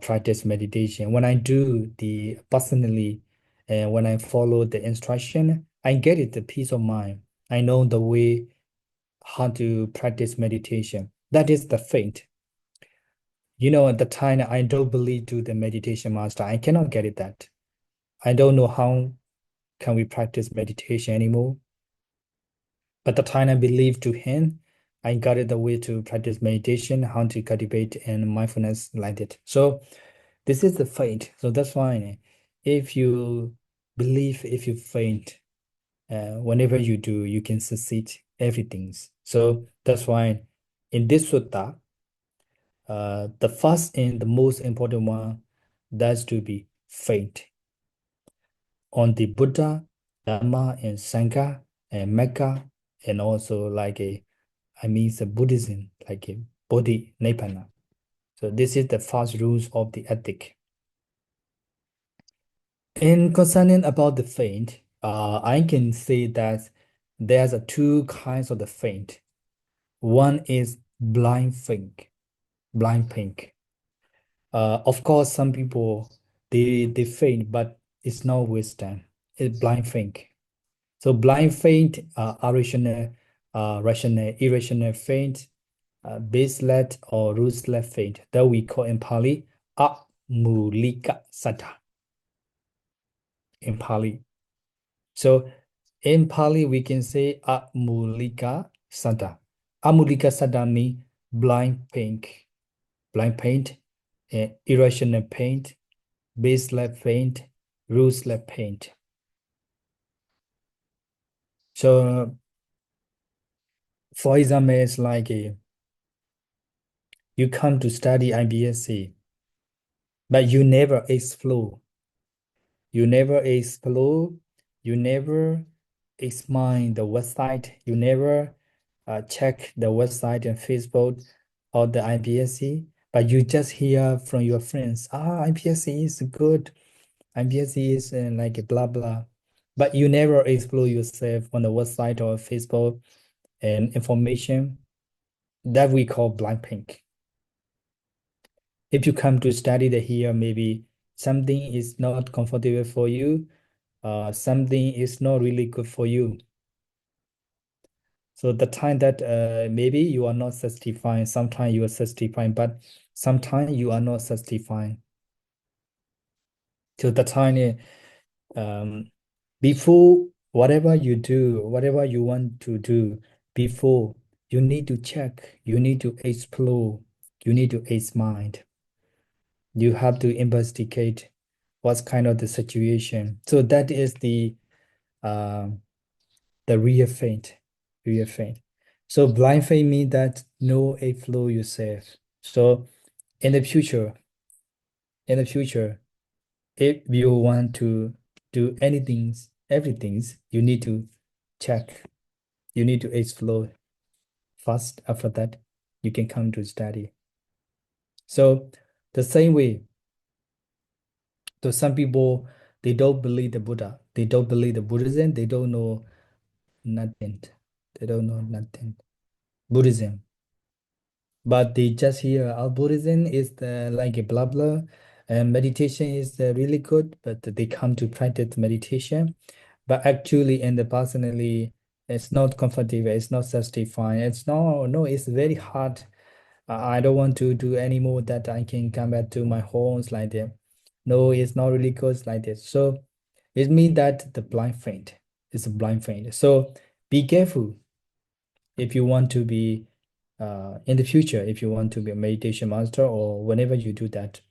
practice meditation. When I do the personally, and when I follow the instruction, I get it the peace of mind. I know the way how to practice meditation. That is the faint. At the time I don't believe to the meditation master. I cannot get it that. I don't know how can we practice meditation anymore. But the time I believe to him, I got it the way to practice meditation, how to cultivate and mindfulness like that. So this is the faint. So that's why if you believe, if you faint, whenever you do, you can succeed everything. So that's why in this sutta, the first and the most important one, that's to be faith on the Buddha, Dharma, and Sangha, and Mecca, and also the Buddhism, like a Bodhi Nibbana. So this is the first rules of the ethic. And concerning about the faith, I can say that there's two kinds of the faith. One is blind faith, blind faith. Of course, some people they faint, but it's not wisdom. It's blind faith. So blind faint, rational, irrational faint, baseless or rootless faint that we call in Pali amulika saddha in Pali. So in Pali we can say amulika saddha. Amulika saddha means blind paint, irrational paint, baseless paint, rootless paint. So for example, it's like you come to study IBSC, but you never explore, you never examine the website, you never check the website and Facebook or the IBSC, but you just hear from your friends, IBSC is good, IBSC is like blah blah, but you never explore yourself on the website or Facebook and information that we call blind pink. If you come to study the here, maybe something is not comfortable for you, something is not really good for you. So the time that maybe you are not satisfied, sometimes you are satisfied, but sometimes you are not satisfied. So the time before whatever you do, whatever you want to do, before you need to check, you need to explore, you need to ace mind. You have to investigate what's kind of the situation. So that is uh, the real faith, real faith. So blind faith means that know a flow yourself. So in the future, in the future, if you want to do anything, everything, you need to check. You need to explore first. After that, you can come to study. So the same way, so some people they don't believe the Buddha, they don't believe the Buddhism, they don't know nothing. They don't know nothing. Buddhism. But they just hear our Buddhism is the like a blah blah, and meditation is really good, but they come to practice meditation. But actually, and the personally, it's not comfortable, it's not satisfying. It's no, it's very hard. I don't want to do any more that I can come back to my homes like that. No, it's not really good like this. So it means that the blind faint is a blind faint. So be careful if you want to be in the future, if you want to be a meditation master or whenever you do that,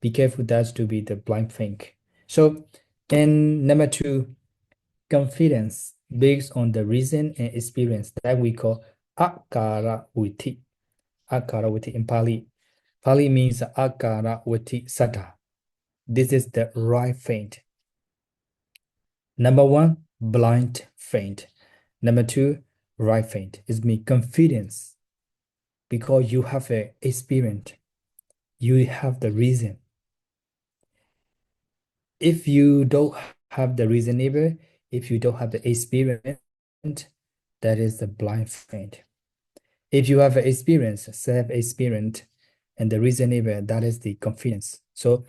be careful that's to be the blind faint. So, and number two, confidence based on the reason and experience that we call akara viti. Akara viti in Pali. Pali means akara viti sata. This is the right faint. Number one, blind faint. Number two, right faint. It means confidence because you have a experience. You have the reason. If you don't have the reason either, if you don't have the experience, that is the blind faint. If you have experience, self-experience, and the reason even that is the confidence. So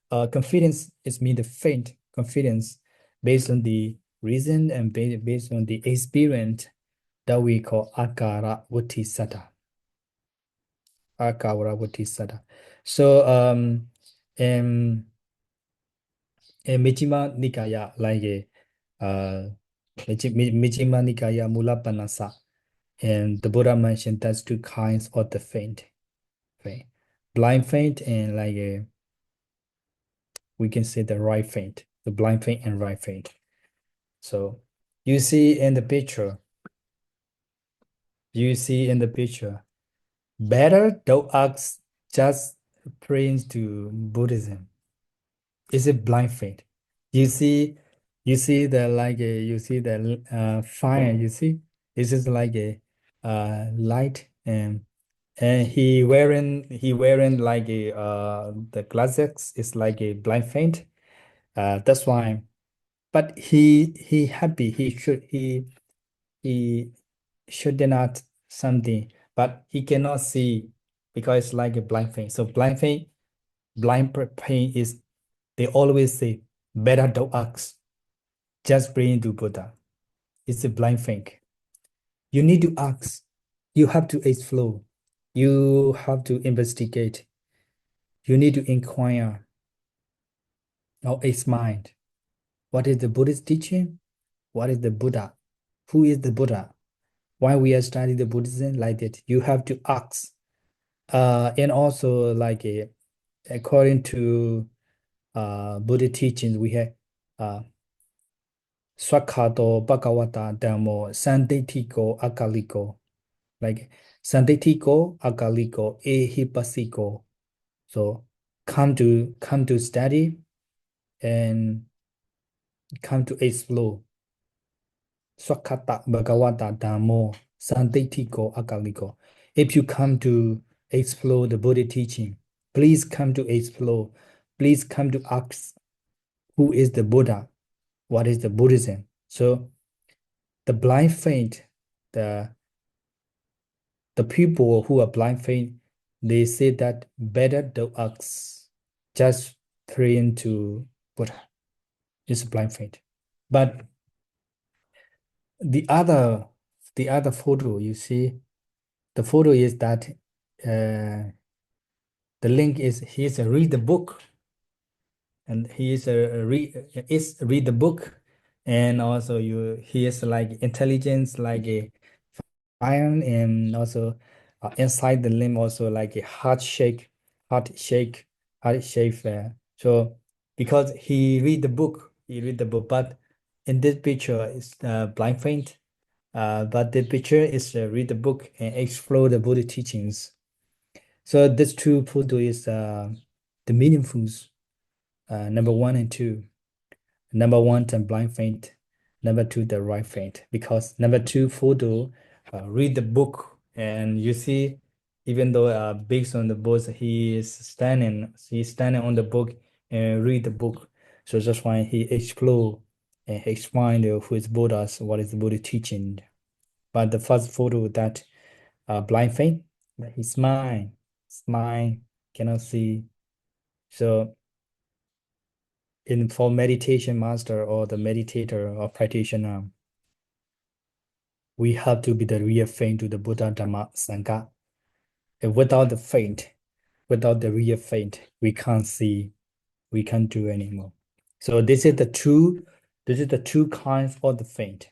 confidence is mean the faint confidence based on the reason and based on the experience that we call akara vutti sata. Akara vutti sata. So Majjhima Nikaya, like Majjhima Nikaya Mulapanasa, and the Buddha mentioned that's two kinds of the faint. Faint. Blind faint and like we can say the right faint, the blind faint and right faint. So you see in the picture, better don't ask just praying to Buddhism. Is it blind faith? You see, the like a, you see the fire. You see, this is like a light, and he wearing like a the glasses is like a blind faint. That's why. But he happy. He should not something, but he cannot see because it's like a blind faint. So pain is, they always say, better don't ask, just bring to Buddha. It's a blind faith. You need to ask. You have to explore. You have to investigate. You need to inquire. Now, it's mind. What is the Buddhist teaching? What is the Buddha? Who is the Buddha? Why we are studying the Buddhism like that? You have to ask. And also, like according to Buddha teachings, we have Swakhato Bhagavata Dhammo Sanditiko Akaliko. Like Sanditiko Akaliko Ehipasiko. So come to study and come to explore. Swakhata Bhagavata Dhammo Sanditiko Akaliko. If you come to explore the Buddha teaching, please come to explore. Please come to ask who is the Buddha? What is the Buddhism? So the blind faith, the people who are blind faith, they say that better the ask, just praying to Buddha. It's blind faith. But the other photo, you see, the photo is that the link is he's read the book. and he is read the book, and also he is like intelligence like a iron, and also inside the limb also like a heart shake. So because he read the book, but in this picture is blind faint. But the picture is read the book and explore the Buddha teachings. So this two photo is the meaningfuls, number one and two. Number one, the blind faint. Number two, the right faint. Because number two photo, read the book, and you see, even though based on the book, he's standing on the book and read the book. So that's why he explore and he explain who is Buddha's, what is the Buddha teaching. But the first photo that blind faint, he smile, cannot see. So in for meditation master or the meditator or practitioner, we have to be the real faint to the Buddha Dhamma Sangha. And without the real faint, we can't see, we can't do anymore. So this is the two kinds of the faint.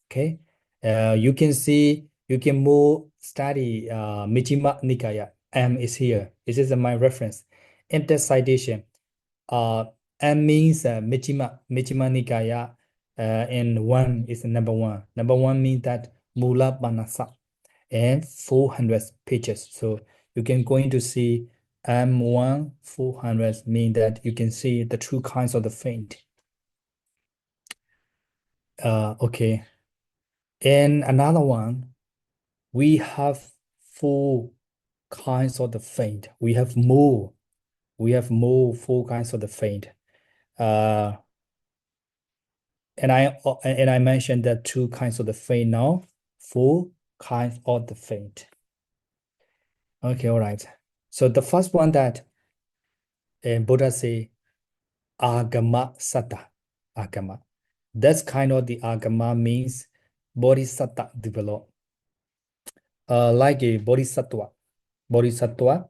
Okay. You can more study Majjhima Nikaya. M is here. This is my reference. Enter citation. M means Majjhima Nikaya, and one is number one. Number one means that Mula Panasa, and 400 pages. So you can going to see M1 400 mean that you can see the two kinds of the faint. Okay. And another one, we have four kinds of the faint. We have more. Four kinds of the faint. Uh, and I mentioned that two kinds of the faint now. Four kinds of the faint. Okay, all right. So the first one that Buddha say, Agama Satta. Agama. That's kind of the Agama means Bodhisattva develop. Like a Bodhisattva. Bodhisattva.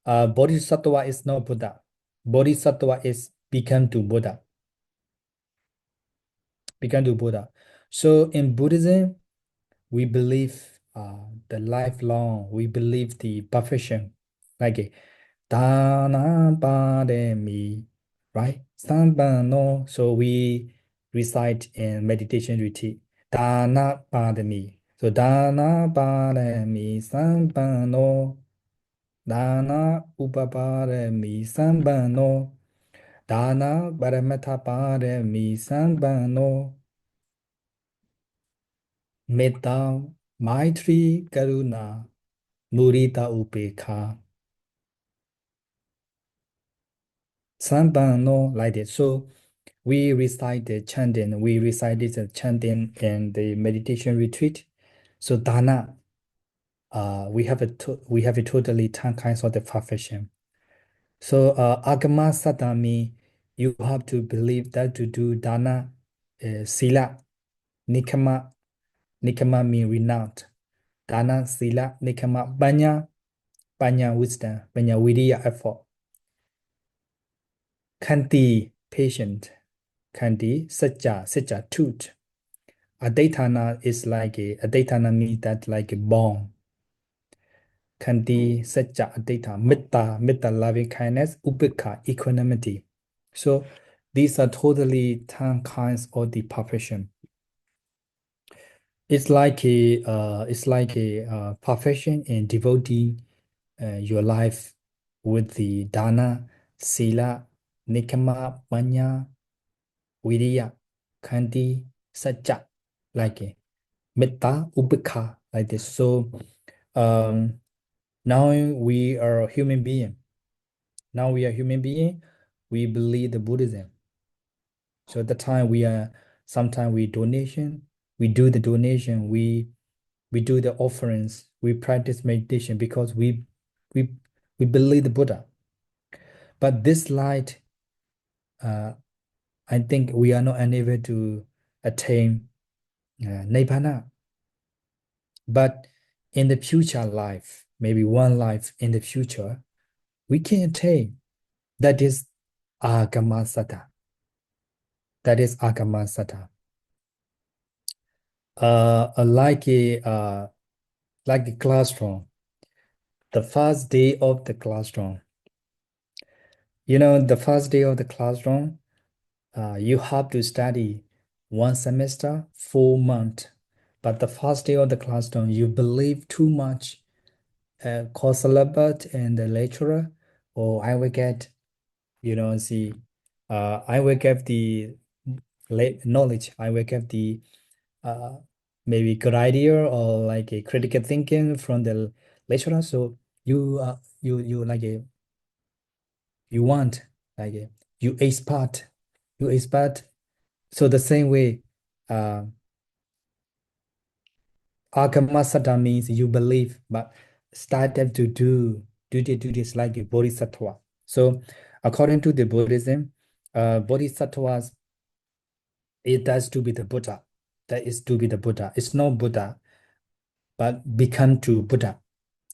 Bodhisattva is not Buddha. Bodhisattva is become to Buddha. Become to Buddha. So in Buddhism, we believe the lifelong, we believe the perfection. Like a Dana Pademi, right? Sambano. So we recite in meditation retreat. Dana Pademi. So Dana Pademi Sambano. Dana Upapademi Sambano. Dana Paramata Pademi Sambano. Metta Maitri Karuna Murita Upekha. Sambano like this. So we recite this chanting in the meditation retreat. So dana, we have a totally 10 kinds of the perfection. So agama satami, you have to believe that to do dana, sila, nikama, nikama mean renounce. Dana, sila, nikama, banya wisdom, banya viriya effort. Kanti, patient. Kandi, Sacha, tooth. Adaitana is like Adaitana means that like a bone. Kandi, Sacha, Adaita, Mitta, loving kindness, Upeka, equanimity. So these are totally 10 kinds of the perfection. It's like a perfection in devoting your life with the dana, sila, nikama, panya, viriya, kandi, sacha, like a metta, upekha, like this. So now we are a human being. Now we are human being. We believe the Buddhism. So at the time sometimes we do the donation, we do the offerings, we practice meditation because we we believe the Buddha. But this light, I think we are not unable to attain Nibbana. But in the future life, maybe one life in the future, we can attain. That is Agamasata. That is Agamasata. Like a classroom. The first day of the classroom. The first day of the classroom, you have to study 1 semester, 4 months. But the first day of the classroom, you believe too much course syllabus and the lecturer, or I will get, see, I will get the knowledge. I will get the uh, maybe good idea or like a critical thinking from the lecturer. So you like a you want like a you expert you expert. So the same way, uh, Akamasata means you believe, but started to do this like a bodhisattva. So according to the Buddhism, bodhisattvas, it does to be the Buddha. That is to be the Buddha. It's not Buddha, but become to Buddha.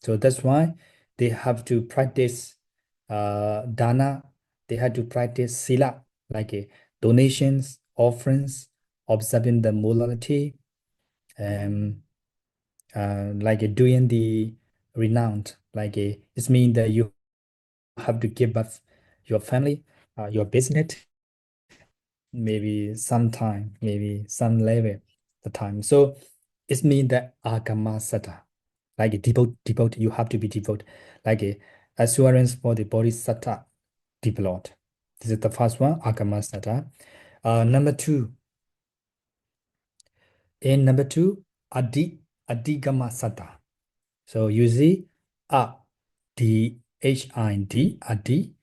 So that's why they have to practice dana. They have to practice sila, like donations, offerings, observing the morality, and like doing the renounce. Like it means that you have to give up your family, your business, maybe sometime, maybe some level the time. So it means that agamasata, like a devote, you have to be devout, like a assurance for the bodhisattva developed. This is the first one, agamasata. Number two, number two, adigamasata. So you see, D-H-I-D, Adi,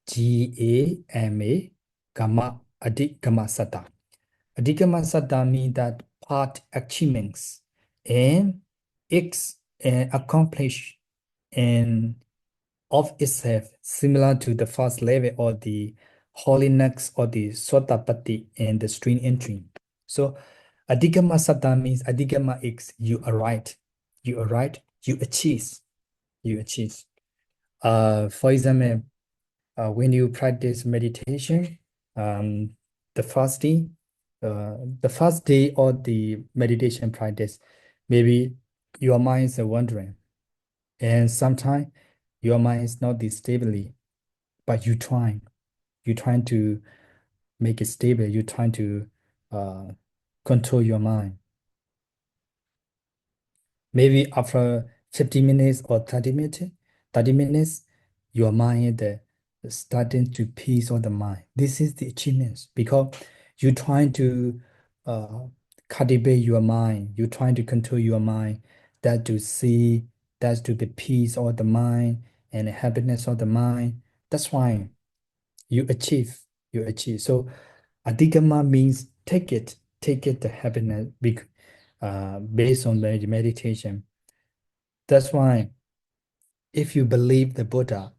G-A-M-A, Gamma, Adi, Gamma Sata. Adi Gamma Sata means that part achievements and X accomplish and of itself, similar to the first level or the holiness or the Sotapatti and the stream entry. So Adigama Sata means Adigama X, you are right. You are right. You achieve. You achieve. For example, when you practice meditation, um, the first day, the first day of the meditation practice, maybe your mind is wandering, and sometimes your mind is not this stably, but you trying to make it stable. You trying to uh, control your mind. Maybe after 50 minutes or 30 minutes, your mind starting to peace of the mind. This is the achievements because you're trying to uh, cultivate your mind. You're trying to control your mind. That to see, that's to be peace of the mind and happiness of the mind. That's why you achieve. You achieve. So Adhigama means take it the happiness based on meditation. That's why if you believe the Buddha,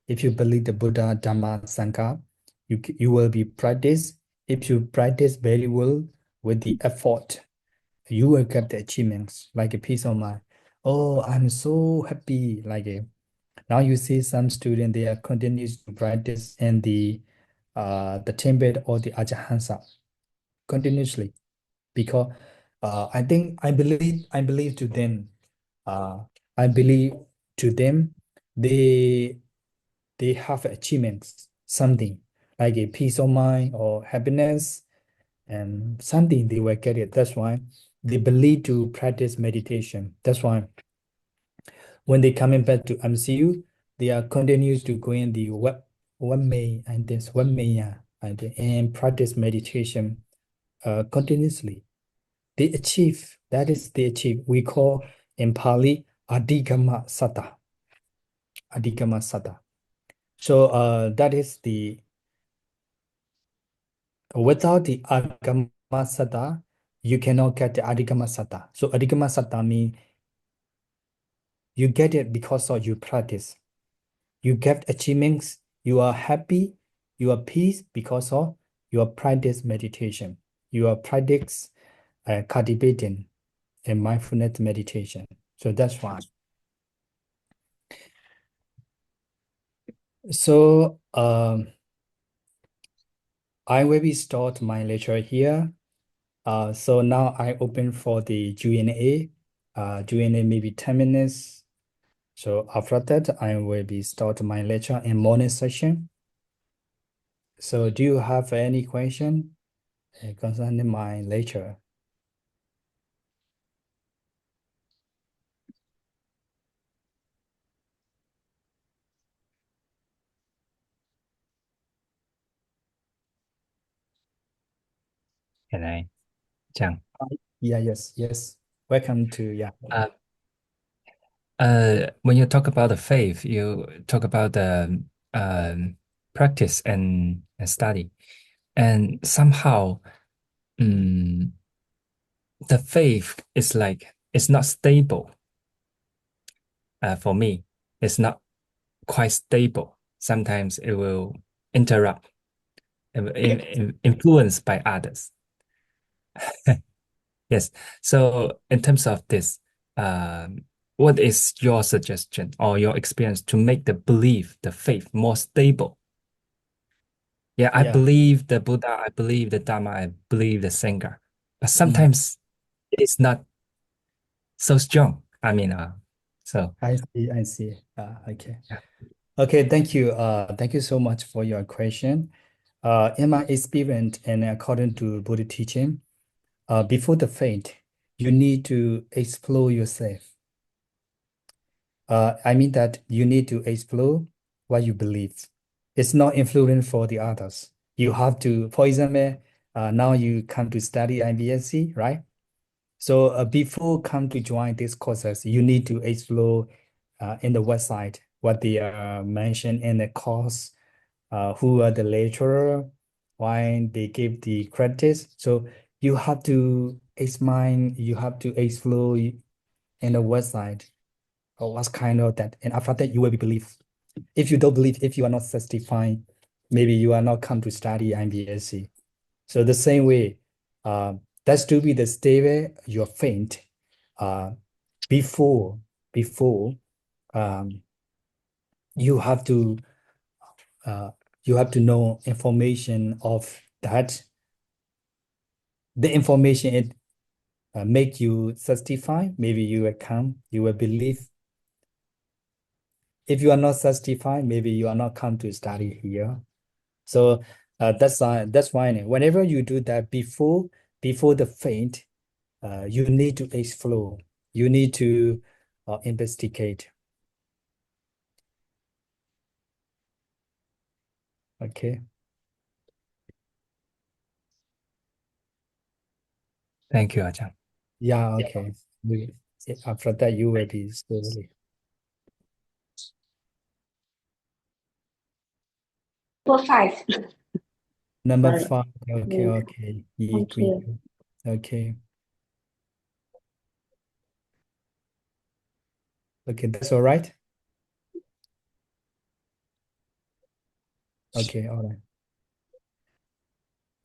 if you believe the Buddha, Dhamma, Sangha, you will be practice. If you practice very well with the effort, you will get the achievements like a peace of mind. Oh, I'm so happy. Now you see some students they are continues to practice in the temple or the Ajahansa continuously because I believe to them uh, I believe to them they they have achievements something like a peace of mind or happiness and something they will get it. That's why they believe to practice meditation. That's why when they coming back to MCU they are continues to go in the web may and this web may and practice meditation continuously. They achieve. That is they achieve. We call in Pali Adhigama Sata. Adhigama Sata. So that is the without the Agama Sata, you cannot get the Adhigama Sata. So Adhigama Sata means you get it because of your practice. You get achievements. You are happy. You are peace because of your practice meditation. Your practice cultivating and mindfulness meditation. So that's why. So I will be start my lecture here. So now I open for the Q&A. Q&A maybe 10 minutes. So after that, I will be start my lecture in morning session. So do you have any question concerning my lecture? 原来这样。Yeah, yes, yes. Welcome to, yeah. When you talk about the faith, you talk about the practice and study, and somehow, um, the faith is like it's not stable. For me, it's not quite stable. Sometimes it will interrupt, influenced by others. Yes. So in terms of this, what is your suggestion or your experience to make the belief, the faith more stable? Yeah, I Yeah. believe the Buddha, I believe the Dharma, I believe the Sangha, but Mm, sometimes it is not so strong. I mean, so I see, I see. Okay. yeah. Okay, thank you. Thank you so much for your question. In my experience and according to Buddha teaching, before the faith, you need to explore yourself. I mean that you need to explore what you believe. It's not influence for the others. You have to, for example, now you come to study IBSC, right? So before come to join these courses, you need to explore in the website what they mentioned in the course, who are the lecturer, why they give the credits. So you have to examine, you have to explore in the website or what's kind of that. And after that, you will be believe. If you don't believe, if you are not satisfied, maybe you are not come to study MBSc. So the same way, that's to be the stage you're faint uh, before before um, you have to uh, you have to know information of that. The information it make you satisfied. Maybe you will come, you will believe. If you are not satisfied, maybe you are not come to study here. So that's why whenever you do that before the faint, you need to explore. You need to investigate. Okay. Thank you, Ajahn. Yeah. Okay. After that, you will be slowly. Number five. Number Sorry. 5. Okay. Okay. Thank you. Okay. Okay. That's all right. Okay. All right.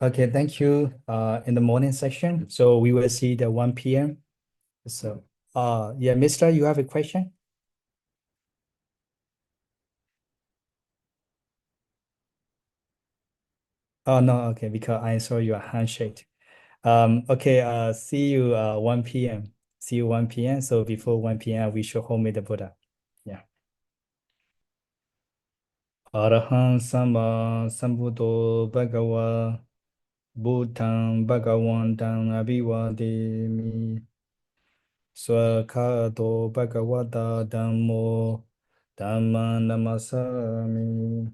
Okay. Thank you. In the morning section. So we will see the 1 p.m. So, yeah, Mister, you have a question? Oh, no. Okay. Because I saw your handshake. Okay. See you 1 p.m. See you 1 p.m. So before 1 p.m. we should hold the Buddha. Yeah. Arahant Sama Sambuddho Bhagava Bhutang Bhagavantang Abhivademi Swakhato Bhagavata Dhammo Dhamma Namasami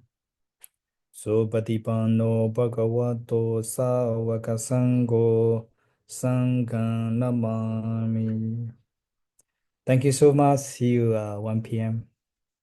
Supatipanno Bhagavato Sāvaka Sangho Sangham Namami. Thank you so much. See you 1 p.m.